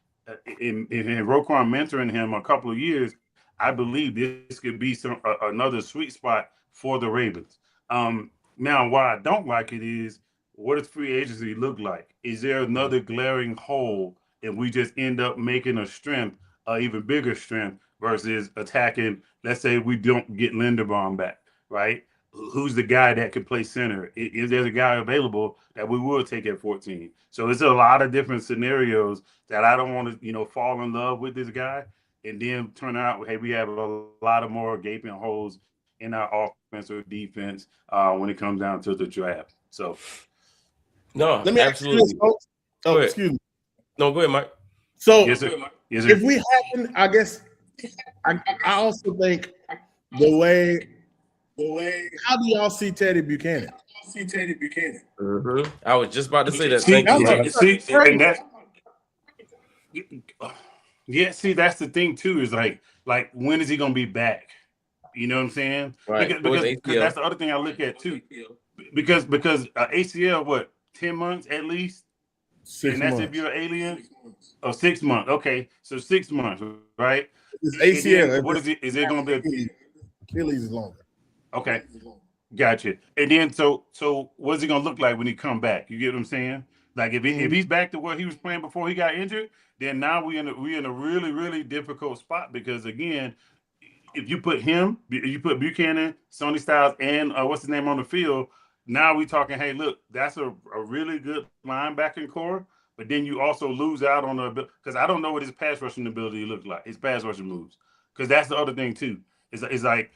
[SPEAKER 4] in Roquan mentoring him a couple of years, I believe this could be another sweet spot for the Ravens. Now, why I don't like it is, what does free agency look like? Is there another glaring hole if we just end up making a strength, even bigger strength, versus attacking? Let's say we don't get Linderbaum back, right? Who's the guy that could play center? Is there a guy available that we will take at 14? So it's a lot of different scenarios that I don't want to, fall in love with this guy and then turn out, hey, we have a lot of more gaping holes in our offense or defense when it comes down to the draft. So,
[SPEAKER 1] no,
[SPEAKER 3] Let me
[SPEAKER 1] absolutely.
[SPEAKER 3] ask you this, folks. Oh,
[SPEAKER 1] Go ahead.
[SPEAKER 3] excuse me.
[SPEAKER 1] No, go ahead, Mike.
[SPEAKER 3] So
[SPEAKER 4] yes, sir. Yes, sir.
[SPEAKER 3] if we haven't, I guess I also think the way how do y'all see Teddy Buchanan?
[SPEAKER 1] I was just about to say that.
[SPEAKER 4] See,
[SPEAKER 1] Thank you.
[SPEAKER 4] see, and that's see, that's the thing too. Is like when is he gonna be back? You know what I'm saying?
[SPEAKER 1] Right.
[SPEAKER 4] Because that's the other thing I look at too. Because ACL, what, 10 months at least?
[SPEAKER 3] 6
[SPEAKER 4] and that's
[SPEAKER 3] months.
[SPEAKER 4] if you're an alien. Oh, 6 months. Okay, so 6 months, right?
[SPEAKER 3] It's ACL.
[SPEAKER 4] Then, what is it? Is it gonna be?
[SPEAKER 3] Achilles is longer.
[SPEAKER 4] Okay, gotcha. And then so what's he gonna look like when he come back? You get what I'm saying? Like if he's back to what he was playing before he got injured, then now we in a really, really difficult spot, because again, if you put Buchanan, Sonny Styles, and what's his name on the field, now we talking, hey, look, that's a really good linebacking core, but then you also lose out on because I don't know what his pass rushing ability looks like, his pass rushing moves, because that's the other thing too. It's like,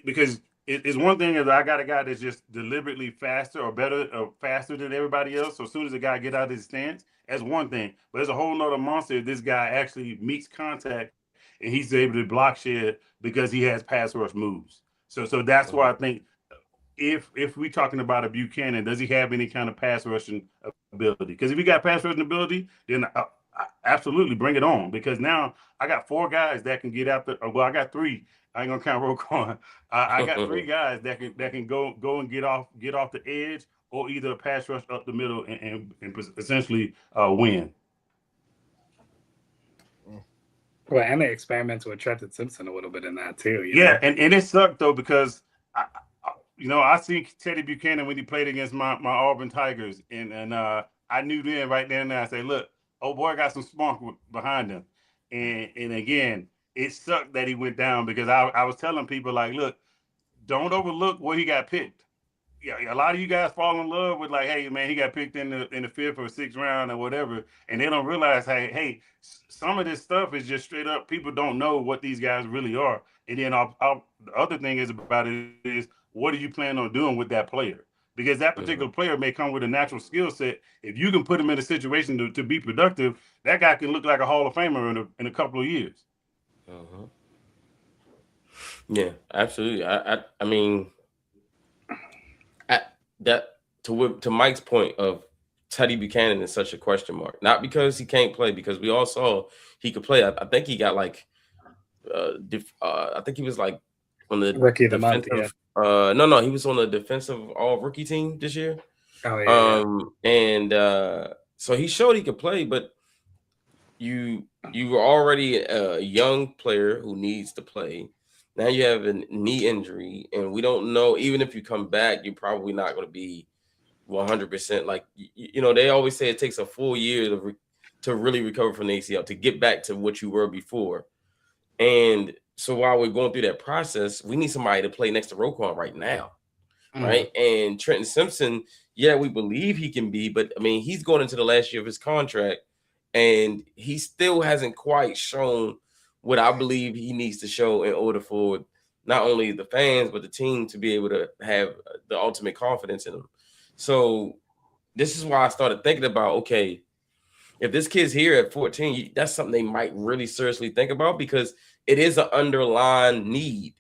[SPEAKER 4] because it's one thing is I got a guy that's just deliberately faster or better or faster than everybody else. So as soon as the guy get out of his stance, that's one thing. But there's a whole nother monster if this guy actually meets contact and he's able to block shed because he has pass rush moves. So that's why I think if we're talking about a Buchanan, does he have any kind of pass rushing ability? Because if he got pass rushing ability, then I absolutely bring it on. Because now I got 4 guys that can get out I got 3. I ain't gonna count Roquan. I got 3 guys that can go and get off the edge, or either a pass rush up the middle and essentially win.
[SPEAKER 2] Well, and they experimented with Trenton Simpson a little bit in that too. You
[SPEAKER 4] Yeah,
[SPEAKER 2] know?
[SPEAKER 4] and it sucked though, because I seen Teddy Buchanan when he played against my Auburn Tigers, and I knew then right then and there, I said, look, oh boy, got some spunk behind him, and again, it sucked that he went down, because I was telling people, like, look, don't overlook where he got picked. Yeah, a lot of you guys fall in love with, like, hey man, he got picked in the 5th or 6th round or whatever, and they don't realize, hey, some of this stuff is just straight up, people don't know what these guys really are. And then the other thing is about it is, what are you planning on doing with that player? Because that particular player may come with a natural skill set. If you can put him in a situation to be productive, that guy can look like a Hall of Famer in a couple of years.
[SPEAKER 1] Yeah, absolutely. I mean, that to Mike's point of Teddy Buchanan is such a question mark. Not because he can't play, because we all saw he could play. I think he got like, I think he was like on the
[SPEAKER 2] Rookie of the month. Yeah.
[SPEAKER 1] No, he was on the defensive all rookie team this year.
[SPEAKER 2] Oh yeah.
[SPEAKER 1] And so he showed he could play, but you were already a young player who needs to play. Now you have a knee injury, and we don't know, even if you come back, you're probably not going to be 100%. Like, they always say it takes a full year to really recover from the ACL, to get back to what you were before. And so while we're going through that process, we need somebody to play next to Roquan right now, right? And Trenton Simpson, yeah, we believe he can be, but I mean, he's going into the last year of his contract, and he still hasn't quite shown what I believe he needs to show in order for not only the fans, but the team to be able to have the ultimate confidence in him. So this is why I started thinking about, okay, if this kid's here at 14, that's something they might really seriously think about, because it is an underlying need,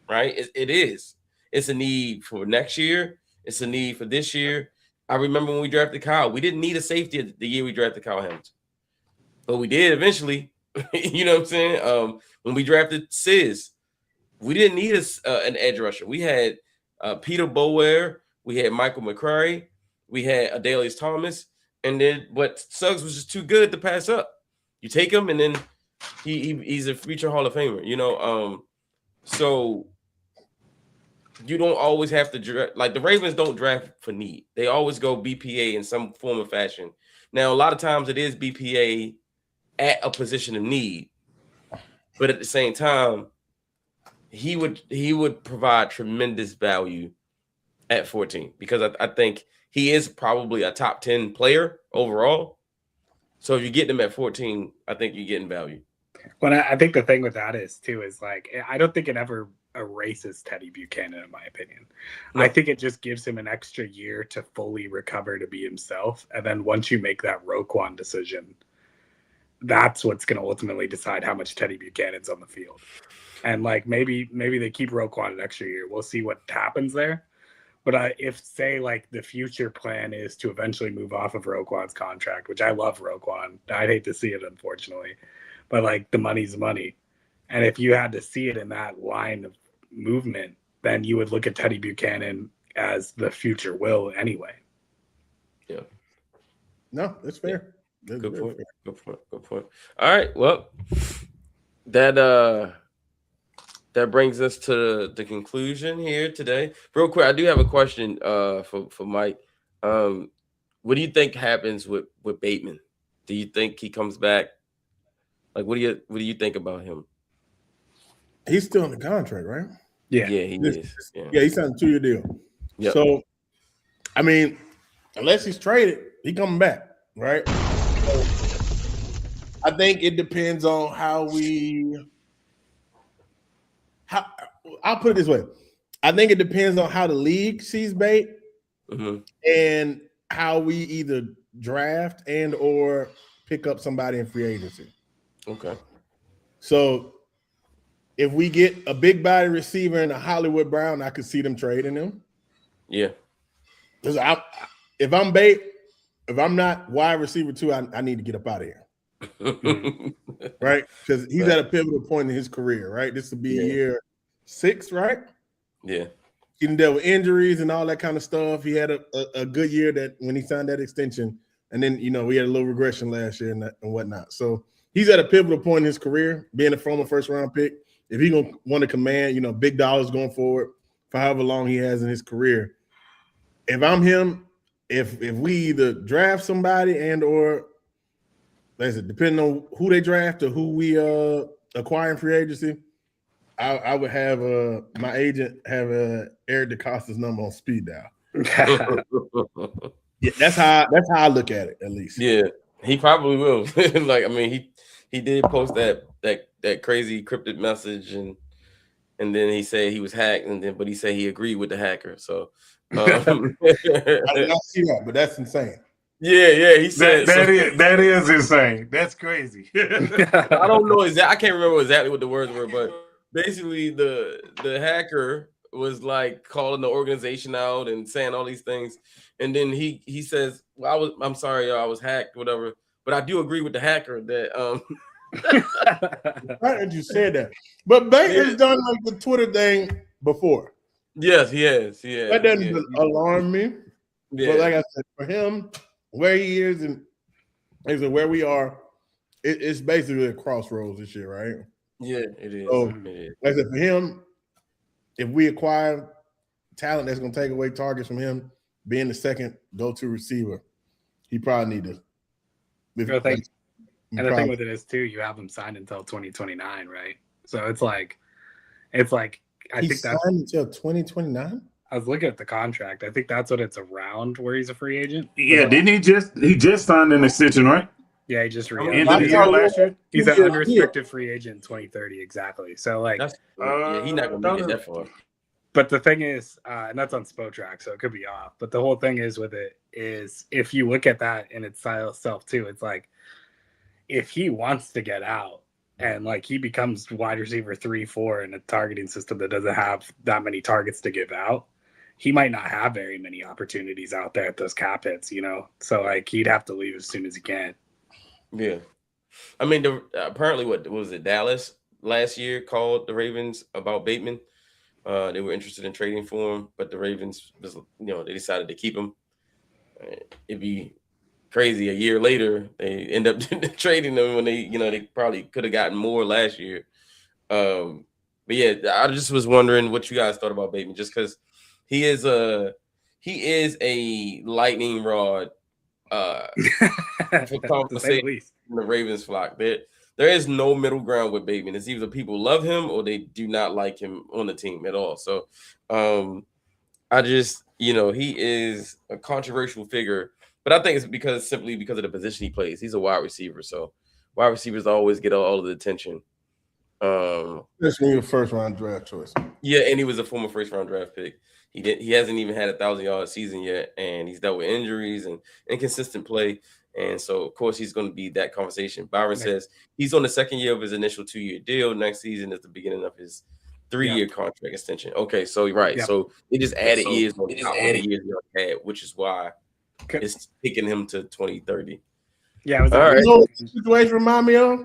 [SPEAKER 1] right? It is. It's a need for next year. It's a need for this year. I remember when we drafted Kyle, we didn't need a safety the year we drafted Kyle Hamilton, but we did eventually. You know what I'm saying? When we drafted Sis, we didn't need an edge rusher. We had Peter Bower, we had Michael McCrary, we had Adelius Thomas, and then what Suggs was just too good to pass up. you take him, and then he's a future Hall of Famer. So you don't always have to draft. Like the Ravens don't draft for need; they always go BPA in some form of fashion. Now, a lot of times it is BPA at a position of need, but at the same time, he would provide tremendous value at 14 because I think he is probably a top 10 player overall. So if you get him at 14, I think you're getting value.
[SPEAKER 2] Well, I think the thing with that is like, I don't think it ever erases Teddy Buchanan, in my opinion. No. I think it just gives him an extra year to fully recover to be himself. And then once you make that Roquan decision, that's what's going to ultimately decide how much Teddy Buchanan's on the field. And like maybe they keep Roquan an extra year. We'll see what happens there. But if, say, like the future plan is to eventually move off of Roquan's contract, which I love Roquan. I'd hate to see it, unfortunately. But like the money's money. And if you had to see it in that line of movement, then you would look at Teddy Buchanan as the future will anyway.
[SPEAKER 1] Yeah.
[SPEAKER 3] No, that's fair. That's
[SPEAKER 1] Good point.
[SPEAKER 3] Fair.
[SPEAKER 1] Good point. All right. Well, that brings us to the conclusion here today. Real quick, I do have a question for Mike. What do you think happens with Bateman? Do you think he comes back? Like, what do you think about him?
[SPEAKER 3] He's still in the contract, right?
[SPEAKER 1] Yeah, he is.
[SPEAKER 3] Yeah, he signed a 2-year deal.
[SPEAKER 1] Yep.
[SPEAKER 3] So, I mean, unless he's traded, he coming back, right? So, I think it depends on how I'll put it this way. I think it depends on how the league sees Bate and how we either draft and or pick up somebody in free agency.
[SPEAKER 1] Okay. So
[SPEAKER 3] if we get a big body receiver and a Hollywood Brown, I could see them trading him.
[SPEAKER 1] Yeah.
[SPEAKER 3] Because if I'm Bate, if I'm not wide receiver 2, I need to get up out of here. Right? Because he's at a pivotal point in his career, right? This will be year 6, right?
[SPEAKER 1] Yeah.
[SPEAKER 3] He didn't deal with injuries and all that kind of stuff. He had a good year that when he signed that extension, and then we had a little regression last year and whatnot. So he's at a pivotal point in his career, being a former first-round pick. If he's gonna want to command, big dollars going forward for however long he has in his career. If I'm him, if we either draft somebody and or depending on who they draft or who we acquire in free agency, I would have my agent have Eric DeCosta's number on speed dial. Yeah, that's how I look at it, at least.
[SPEAKER 1] Yeah, he probably will. He did post that crazy cryptic message and then he said he was hacked but he said he agreed with the hacker. So
[SPEAKER 3] I did not see that, but that's insane.
[SPEAKER 1] Yeah, he said
[SPEAKER 4] that is insane. That's crazy.
[SPEAKER 1] I don't know exactly. I can't remember exactly what the words were, but basically the hacker was like calling the organization out and saying all these things, and then he says, "Well, I'm sorry, I was hacked, whatever." But I do agree with the hacker that
[SPEAKER 3] Right that you said that. But Baker's done like the Twitter thing before.
[SPEAKER 1] Yes, he has.
[SPEAKER 3] That doesn't alarm me.
[SPEAKER 1] Yeah.
[SPEAKER 3] But like I said, for him, where he is and where we are, it's basically a crossroads this year, right?
[SPEAKER 1] Yeah, it is.
[SPEAKER 3] So, like I said, for him, if we acquire talent that's going to take away targets from him, being the second go-to receiver, he probably need to.
[SPEAKER 2] The thing with it is too, you have him signed until 2029, right? So it's like I think that's
[SPEAKER 3] signed until 2029.
[SPEAKER 2] I was looking at the contract. I think that's what it's around where he's a free agent.
[SPEAKER 4] Yeah, didn't he just signed an extension, right?
[SPEAKER 2] Yeah, he just
[SPEAKER 4] end of the year last year.
[SPEAKER 2] He's an unrestricted free agent in 2030, exactly. So like,
[SPEAKER 1] he's not gonna make it that far.
[SPEAKER 2] But the thing is, and that's on Spotrac, so it could be off. But the whole thing is with it is if you look at that in itself too, it's like if he wants to get out and like he becomes wide receiver 3-4 in a targeting system that doesn't have that many targets to give out, he might not have very many opportunities out there at those cap hits, So like he'd have to leave as soon as he can.
[SPEAKER 1] Yeah, I mean, apparently, what was it? Dallas last year called the Ravens about Bateman. They were interested in trading for him, but the Ravens, they decided to keep him. It'd be crazy. A year later, they end up trading them when they probably could have gotten more last year. But yeah, I just was wondering what you guys thought about Bateman, just because he is a lightning rod for conversation in the Ravens flock. There is no middle ground with Bateman. It's either people love him or they do not like him on the team at all. So I just, he is a controversial figure, but I think it's simply because of the position he plays. He's a wide receiver, so wide receivers always get all of the attention.
[SPEAKER 3] Especially a first round draft choice.
[SPEAKER 1] Yeah, and he was a former first round draft pick. He hasn't even had 1,000-yard season yet, and he's dealt with injuries and inconsistent play. And so, of course, he's going to be that conversation. Byron says he's on the second year of his initial 2-year deal. Next season is the beginning of his 3-year contract extension. Okay, so right. Yep. So it just added years on top of the years he had, which is why it's taking him to 2030.
[SPEAKER 2] Yeah.
[SPEAKER 3] All right. You know what the situation remind me of?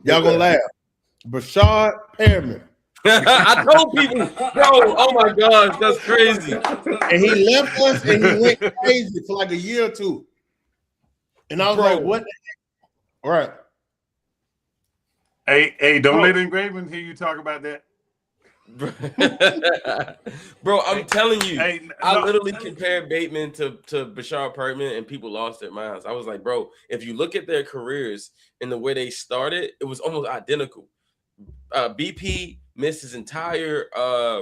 [SPEAKER 3] Y'all going to laugh. Brashad Perriman.
[SPEAKER 1] I told people, bro, oh my gosh, that's crazy.
[SPEAKER 3] And he left us and he went crazy for like a year or two. And I was like, what the heck? All right.
[SPEAKER 4] Hey, don't let Engraven hear you talk about that.
[SPEAKER 1] Bro, I'm telling you, I literally compared Bateman to Brashad Perriman, and people lost their minds. I was like, bro, if you look at their careers and the way they started, it was almost identical. BP missed his entire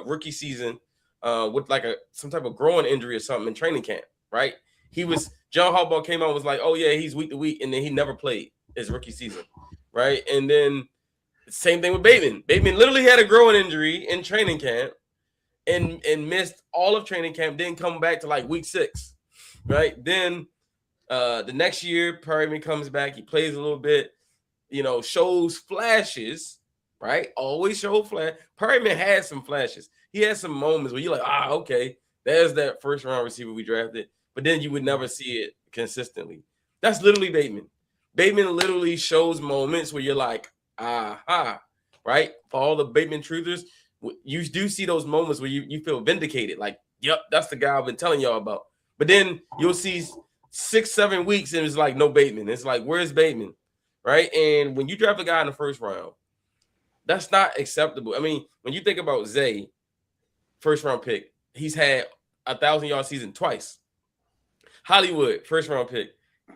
[SPEAKER 1] rookie season with like some type of growing injury or something in training camp, right? John Harbaugh came out and was like, oh yeah, he's week to week, and then he never played his rookie season, right? And then same thing with Bateman. Bateman literally had a growing injury in training camp and missed all of training camp, didn't come back to like week 6, right? Then the next year, Perriman comes back, he plays a little bit, shows flashes, right? Always show flash. Perriman had some flashes. He had some moments where you're like, okay, there's that first round receiver we drafted, but then you would never see it consistently. That's literally Bateman. Bateman literally shows moments where you're like, right? For all the Bateman truthers, you do see those moments where you feel vindicated. Like, yep, that's the guy I've been telling y'all about. But then you'll see 6-7 weeks and it's like, no Bateman. It's like, where's Bateman? Right? And when you draft a guy in the first round, that's not acceptable. I mean, when you think about Zay, first round pick, he's had 1,000-yard season twice. Hollywood, first round pick,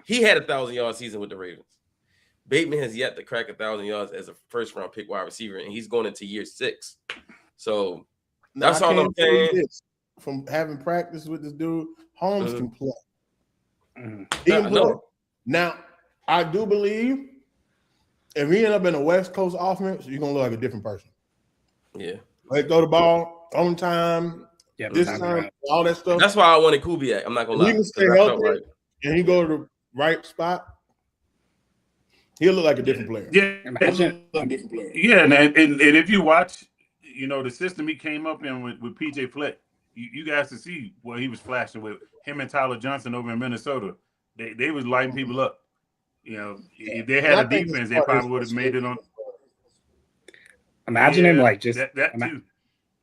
[SPEAKER 1] he had 1,000-yard season with the Ravens. Bateman has yet to crack 1,000 yards as a first round pick wide receiver, and he's going into year 6. So that's all I'm saying.
[SPEAKER 3] From having practice with this dude, Holmes can play. He can play. Now, I do believe if he end up in a West Coast offense, you're gonna look like a different person.
[SPEAKER 1] Yeah.
[SPEAKER 3] They throw the ball on time, this time, all that stuff.
[SPEAKER 1] That's why I wanted Kubiak. I'm not gonna lie.
[SPEAKER 3] He can stay healthy and he go to the right spot. He'll look like a different player.
[SPEAKER 4] Yeah, yeah, and if you watch, the system he came up in with PJ Fleck, you guys can see what he was flashing with him and Tyler Johnson over in Minnesota. They was lighting people up. If they had a defense, they probably would have made it on.
[SPEAKER 2] Imagine him like just
[SPEAKER 4] that too.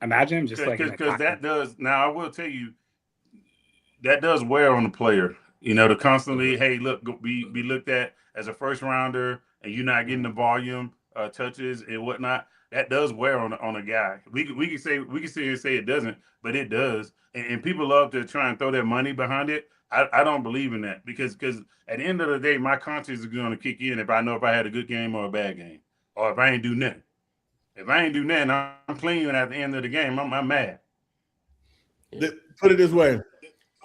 [SPEAKER 2] Imagine him just
[SPEAKER 4] because that does. Now I will tell you, that does wear on the player. To constantly, hey, look, be looked at as a first rounder, and you're not getting the volume, touches and whatnot. That does wear on a guy. We can sit here and say it doesn't, but it does. And people love to try and throw their money behind it. I don't believe in that because at the end of the day, my conscience is going to kick in if I know if I had a good game or a bad game, or if I ain't do nothing. If I ain't do nothing, I'm clean at the end of the game. I'm mad.
[SPEAKER 3] Put it this way: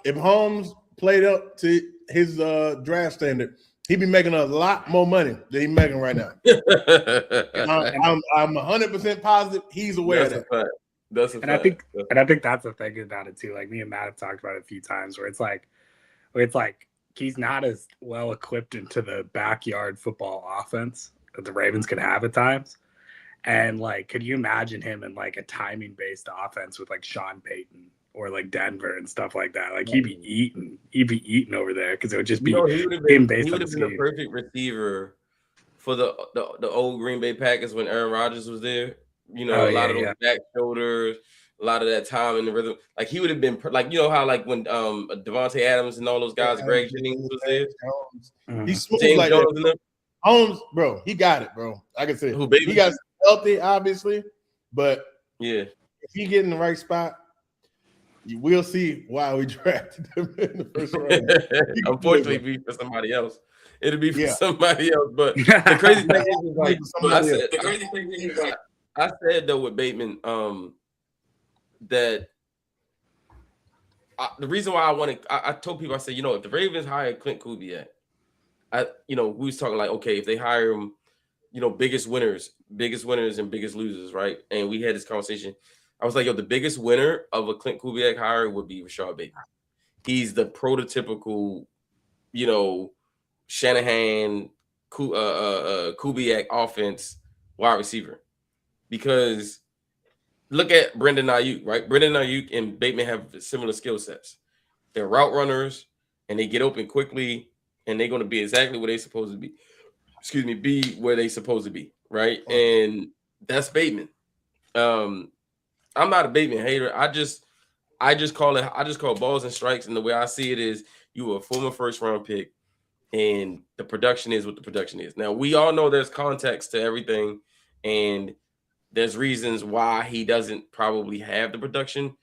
[SPEAKER 3] if Holmes played up to his draft standard, he'd be making a lot more money than he's making right now. I'm 100% positive he's aware of that.
[SPEAKER 1] That's a fact.
[SPEAKER 2] I think that's the thing about it too. Like me and Matt have talked about it a few times, where it's like he's not as well equipped into the backyard football offense that the Ravens can have at times. And like, could you imagine him in like a timing based offense with like Sean Payton or like Denver and stuff like that? Like he'd be eating over there because it would just be him based.
[SPEAKER 1] He would have been the perfect receiver for the old Green Bay Packers when Aaron Rodgers was there. A lot of those back shoulders, a lot of that time in the rhythm. Like he would have been like, you know how like when Devontae Adams and all those guys, Greg Jennings was there.
[SPEAKER 3] He's smooth
[SPEAKER 1] James
[SPEAKER 3] like
[SPEAKER 1] Jones
[SPEAKER 3] that. Holmes, bro, he got it, bro. Like I said, he got healthy, obviously, but
[SPEAKER 1] yeah,
[SPEAKER 3] if he get in the right spot, you will see why we drafted him in the first round.
[SPEAKER 1] Unfortunately, it'd be for somebody else. It'll be for somebody else. But the crazy thing is, like I said though with Bateman, that the reason why I told people, I said, you know, if the Ravens hire Clint Kubiak, we was talking like, okay, if they hire him, you know, biggest winners and biggest losers, right? And we had this conversation. I was like, yo, the biggest winner of a Clint Kubiak hire would be Rashad Bateman. He's the prototypical, you know, Shanahan, Kubiak offense wide receiver. Because look at Brendan Ayuk, right? Brendan Ayuk and Bateman have similar skill sets. They're route runners, and they get open quickly, and they're going to be exactly where they're supposed to be. Be where they're supposed to be, right? And that's Bateman. I'm not a Bateman hater. I just call balls and strikes, and the way I see it is you were a former first round pick, and the production is what the production is. Now we all know there's context to everything, and there's reasons why he doesn't probably have the production,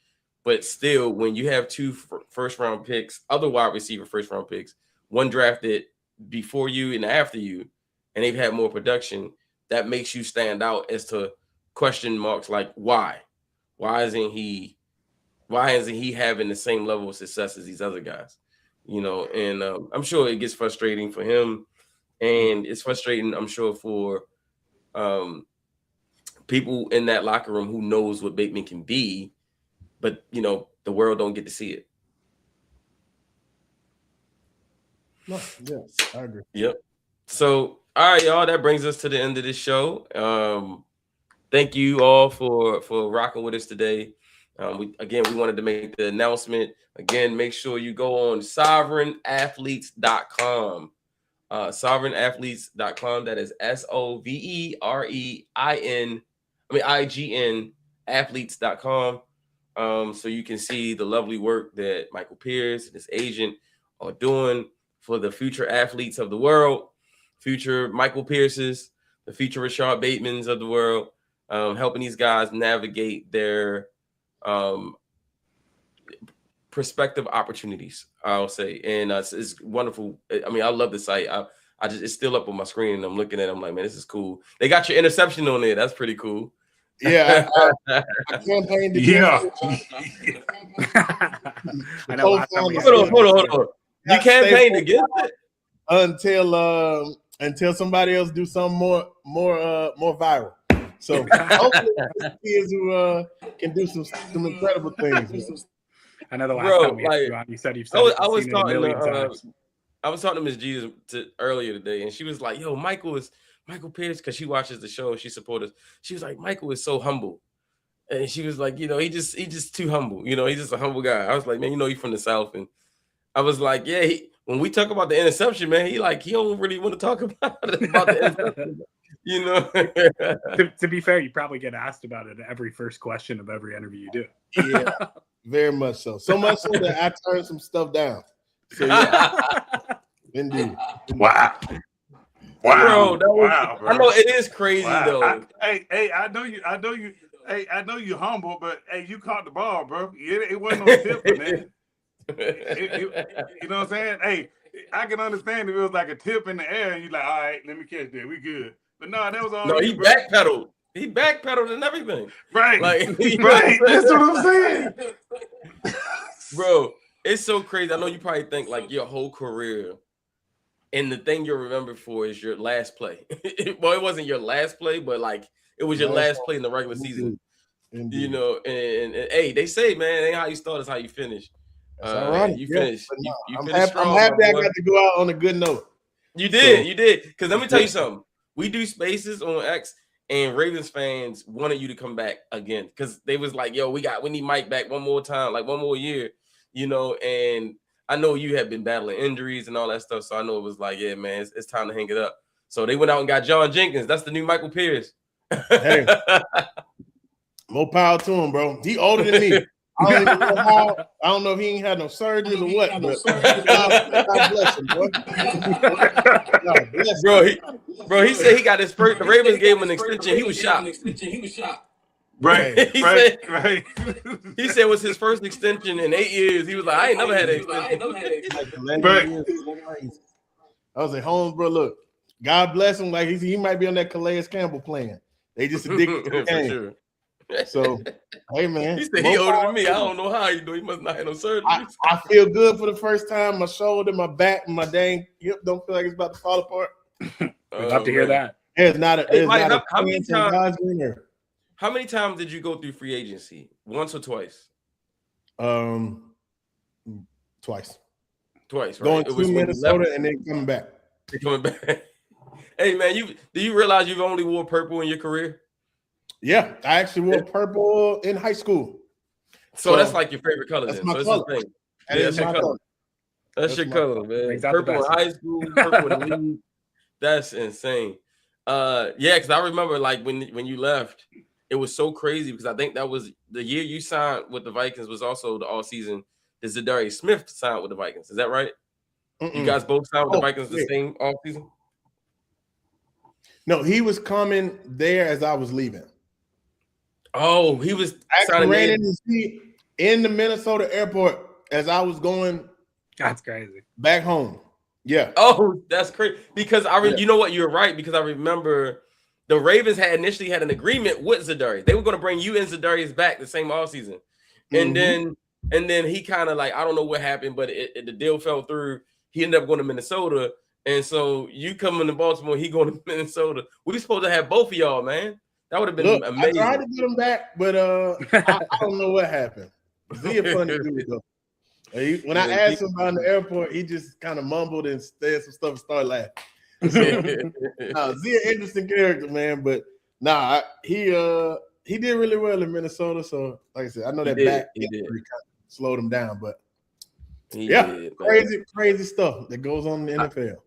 [SPEAKER 1] but still, when you have two first round picks, other wide receiver first round picks, one drafted before you and after you, and they've had more production, that makes you stand out as to question marks like why. Why isn't he having the same level of success as these other guys? You know, and I'm sure it gets frustrating for him, and it's frustrating, I'm sure, for people in that locker room who knows what Bateman can be, but you know, the world don't get to see it.
[SPEAKER 3] No, yes, I agree.
[SPEAKER 1] Yep. So, all right, y'all, that brings us to the end of this show. Thank you all for rocking with us today. We wanted to make the announcement. Again, make sure you go on sovereignathletes.com. Sovereignathletes.com. That is SOVEREIGN athletes.com. So you can see the lovely work that Michael Pierce and his agent are doing for the future athletes of the world, future Michael Pierces, the future Rashad Batemans of the world. Helping these guys navigate their prospective opportunities, I'll say. And it's wonderful. I mean, I love the site. It's still up on my screen, and I'm looking at it. I'm like, man, this is cool. They got your interception on there. That's pretty cool.
[SPEAKER 3] Yeah, I campaigned.
[SPEAKER 2] Yeah. I know.
[SPEAKER 1] Hold on. You campaigned against it
[SPEAKER 3] until somebody else do something more viral. So hopefully kids who can do some incredible things.
[SPEAKER 2] I know the last time we had you on, you said you've seen it a million times.
[SPEAKER 1] I was talking to Ms. Jesus earlier today, and she was like, yo, Michael Pierce, because she watches the show, she supports us. She was like, Michael is so humble. And she was like, you know, he just too humble. You know, he's just a humble guy. I was like, man, you know, he's from the South. And I was like, yeah, when we talk about the interception, man, he don't really want to talk about the interception. You know,
[SPEAKER 2] to be fair, you probably get asked about it every first question of every interview you do.
[SPEAKER 3] Yeah, very much so. So much so that I turned some stuff down. So yeah, indeed.
[SPEAKER 4] Wow.
[SPEAKER 1] Bro,
[SPEAKER 4] bro.
[SPEAKER 1] I know it is crazy though.
[SPEAKER 4] I know you humble, but hey, you caught the ball, bro. It wasn't no tip, man. You know what I'm saying? Hey, I can understand if it was like a tip in the air and you're like, all right, let me catch that. We good. But no, that was all.
[SPEAKER 1] No, he backpedaled. He backpedaled and everything.
[SPEAKER 4] Right.
[SPEAKER 1] Like,
[SPEAKER 4] right. That's what I'm saying.
[SPEAKER 1] Bro, it's so crazy. I know you probably think like your whole career, and the thing you're remembered for is your last play. Well, it wasn't your last play, but like it was your last play in the regular season. Indeed. You know, and hey, they say, man, it ain't how you start, it's how you finish. You finished.
[SPEAKER 3] I'm happy I got to go out on a good note.
[SPEAKER 1] You did. Because let me tell you something. We do spaces on X, and Ravens fans wanted you to come back again because they was like, yo, we need Mike back one more time, like one more year, you know. And I know you have been battling injuries and all that stuff, so I know it was like, yeah, man, it's time to hang it up. So they went out and got John Jenkins. That's the new Michael Pierce.
[SPEAKER 3] Hey, More power to him, bro. He older than me. I don't know if he ain't had no surgeries or what, but God bless him, boy. God bless him.
[SPEAKER 1] Bro, he said he got his first. The Ravens gave him an extension. He was shocked.
[SPEAKER 4] Right.
[SPEAKER 1] He said it was his first extension in 8 years. He was like, I ain't never had an extension.
[SPEAKER 3] I was like, Holmes, bro, look, God bless him. Like he might be on that Calais Campbell plan. They just addicted to the game.
[SPEAKER 1] Sure.
[SPEAKER 3] So, hey, man.
[SPEAKER 1] He said he older than me. I don't know how he do. He must not have no surgery.
[SPEAKER 3] I feel good for the first time. My shoulder, my back, and my dang hip don't feel like it's about to fall apart.
[SPEAKER 2] We'd love to hear that.
[SPEAKER 3] There's not a
[SPEAKER 1] how many times did you go through free agency? Once or twice?
[SPEAKER 3] Twice.
[SPEAKER 1] Twice, right?
[SPEAKER 3] Going to Minnesota and then coming back. Hey, man, do you realize you've only wore purple in your career? Yeah, I actually wore purple in high school.
[SPEAKER 1] So that's like your favorite color.
[SPEAKER 3] That's
[SPEAKER 1] then.
[SPEAKER 3] my
[SPEAKER 1] So
[SPEAKER 3] color.
[SPEAKER 1] That's
[SPEAKER 3] your
[SPEAKER 1] your color. That's your color, man. Purple in high school, purple in the league. That's insane. Yeah, because I remember like when you left, it was so crazy because I think that was the year you signed with the Vikings was also the all season that Zadarius Smith signed with the Vikings. Is that right? You guys both signed with the Vikings the same all season?
[SPEAKER 3] No, he was coming there as I was leaving.
[SPEAKER 1] Oh, he was
[SPEAKER 3] ran in the Minnesota airport as I was going.
[SPEAKER 2] That's crazy.
[SPEAKER 3] Back home. Yeah.
[SPEAKER 1] Oh, that's crazy. Because you know what? You're right. Because I remember the Ravens had initially had an agreement with Zadarius. They were going to bring you and Zadarius back the same offseason. And then he kind of like, I don't know what happened, but the deal fell through. He ended up going to Minnesota. And so you coming to Baltimore, he going to Minnesota. We supposed to have both of y'all, man. That would have been amazing.
[SPEAKER 3] I tried to get him back, but I don't know what happened. He a funny dude, though. When I asked him about the airport, he just kind of mumbled and said some stuff and started laughing. So, Z an interesting character, man. But he did really well in Minnesota. So, like I said, I know that back injury kind of slowed him down, but crazy stuff that goes on in the NFL.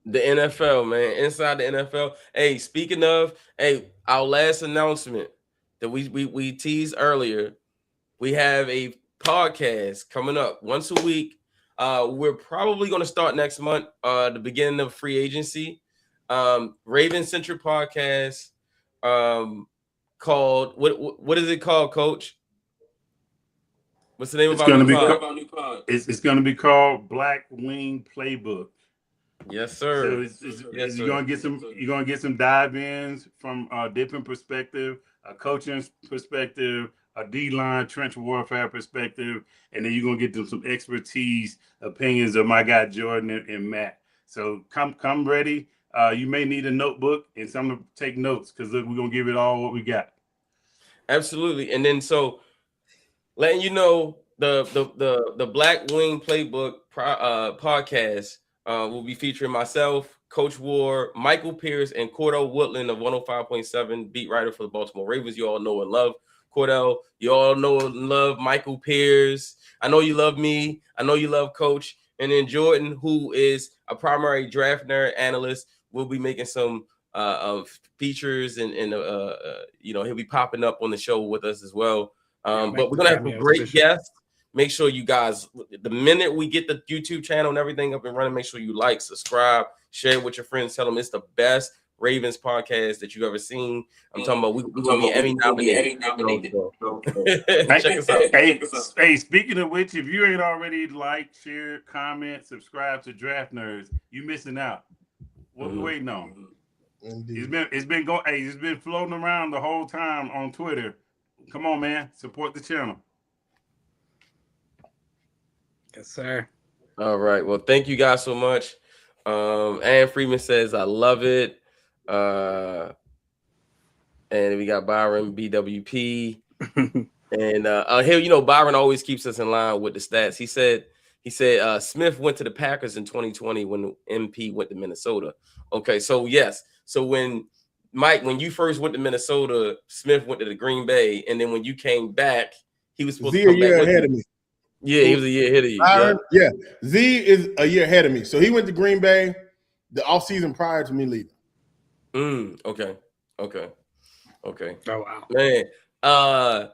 [SPEAKER 1] The NFL, man, inside the NFL. Hey, speaking of, our last announcement that we teased earlier, we have a podcast coming up once a week. We're probably going to start next month, the beginning of free agency. Raven Centric podcast, called what is it called, Coach? What's the name of our new pod?
[SPEAKER 4] It's going to be called Black Wing Playbook.
[SPEAKER 1] Yes, sir.
[SPEAKER 4] So you're gonna get some dive-ins from a different perspective, a coaching perspective, a D-line trench warfare perspective, and then you're gonna get some expertise opinions of my guy Jordan and Matt. So come ready. You may need a notebook and something to take notes because look, we're gonna give it all what we got.
[SPEAKER 1] Absolutely. And then so letting you know the Black Wing Playbook podcast. We'll be featuring myself, Coach Ward, Michael Pierce, and Cordell Woodland of 105.7, beat writer for the Baltimore Ravens. You all know and love Cordell. You all know and love Michael Pierce. I know you love me. I know you love Coach. And then Jordan, who is a primary draft nerd analyst, will be making some features and he'll be popping up on the show with us as well. But we're gonna have some great guests. Make sure you guys, the minute we get the YouTube channel and everything up and running, make sure you like, subscribe, share it with your friends. Tell them it's the best Ravens podcast that you've ever seen. I'm talking about we're going to be Emmy nominated. Check us out.
[SPEAKER 4] Hey, speaking of which, if you ain't already liked, share, comment, subscribe to Draft Nerds, you missing out. What we waiting on?
[SPEAKER 3] Indeed.
[SPEAKER 4] It's been floating around the whole time on Twitter. Come on, man, support the channel.
[SPEAKER 2] Yes, sir.
[SPEAKER 1] All right. Well, thank you guys so much. Ann Freeman says, I love it. And we got Byron BWP. And here, Byron always keeps us in line with the stats. He said Smith went to the Packers in 2020 when MP went to Minnesota. Okay, so yes. So when you first went to Minnesota, Smith went to the Green Bay, and then when you came back, he was supposed to come back
[SPEAKER 3] ahead of me.
[SPEAKER 1] Yeah, he was a year ahead of you.
[SPEAKER 3] Yeah. Z is a year ahead of me. So he went to Green Bay the offseason prior to me leaving.
[SPEAKER 1] Okay. Oh, wow. Yeah,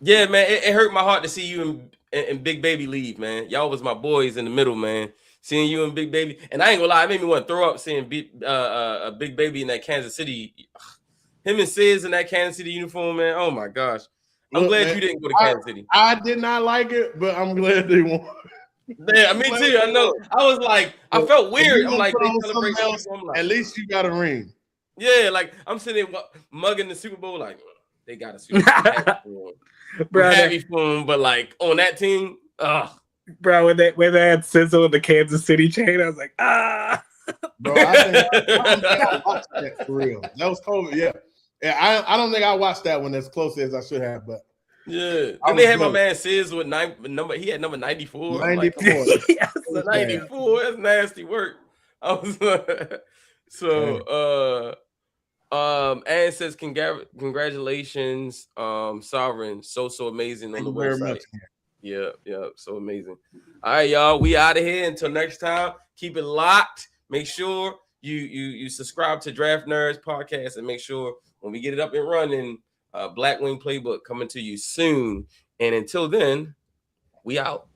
[SPEAKER 1] man, it hurt my heart to see you and Big Baby leave, man. Y'all was my boys in the middle, man. Seeing you and Big Baby, and I ain't gonna lie, it made me want to throw up seeing Big Baby in that Kansas City. Him and Sis in that Kansas City uniform, man. Oh my gosh. I'm glad
[SPEAKER 3] man,
[SPEAKER 1] you didn't go to Kansas City.
[SPEAKER 3] I did not like it, but I'm glad they won.
[SPEAKER 1] Yeah, me too. I know. I was like, I felt weird. I'm like, they celebrate
[SPEAKER 3] else,
[SPEAKER 1] Super Bowl. I'm like,
[SPEAKER 3] at least you got a ring.
[SPEAKER 1] yeah, like I'm sitting there mugging the Super Bowl, like they got a Super Bowl.
[SPEAKER 2] Bro,
[SPEAKER 1] happy for them, but like on that team,
[SPEAKER 2] bro, when they had Sizzle in the Kansas City chain, I was like, ah.
[SPEAKER 3] Bro, I don't think I watched that for real. That was COVID, yeah. I don't think I watched that one as closely as I should have, but
[SPEAKER 1] yeah. And they had my man Sis with number. He had number 94.
[SPEAKER 3] 94.
[SPEAKER 1] Like, yes, 94. That's nasty work. I was so. Ann says congratulations, Sovereign. So amazing on the website. Yeah, so amazing. All right, y'all. We out of here until next time. Keep it locked. Make sure you subscribe to Draft Nerds Podcast and make sure when we get it up and running, Black Wing Playbook coming to you soon. And until then, we out.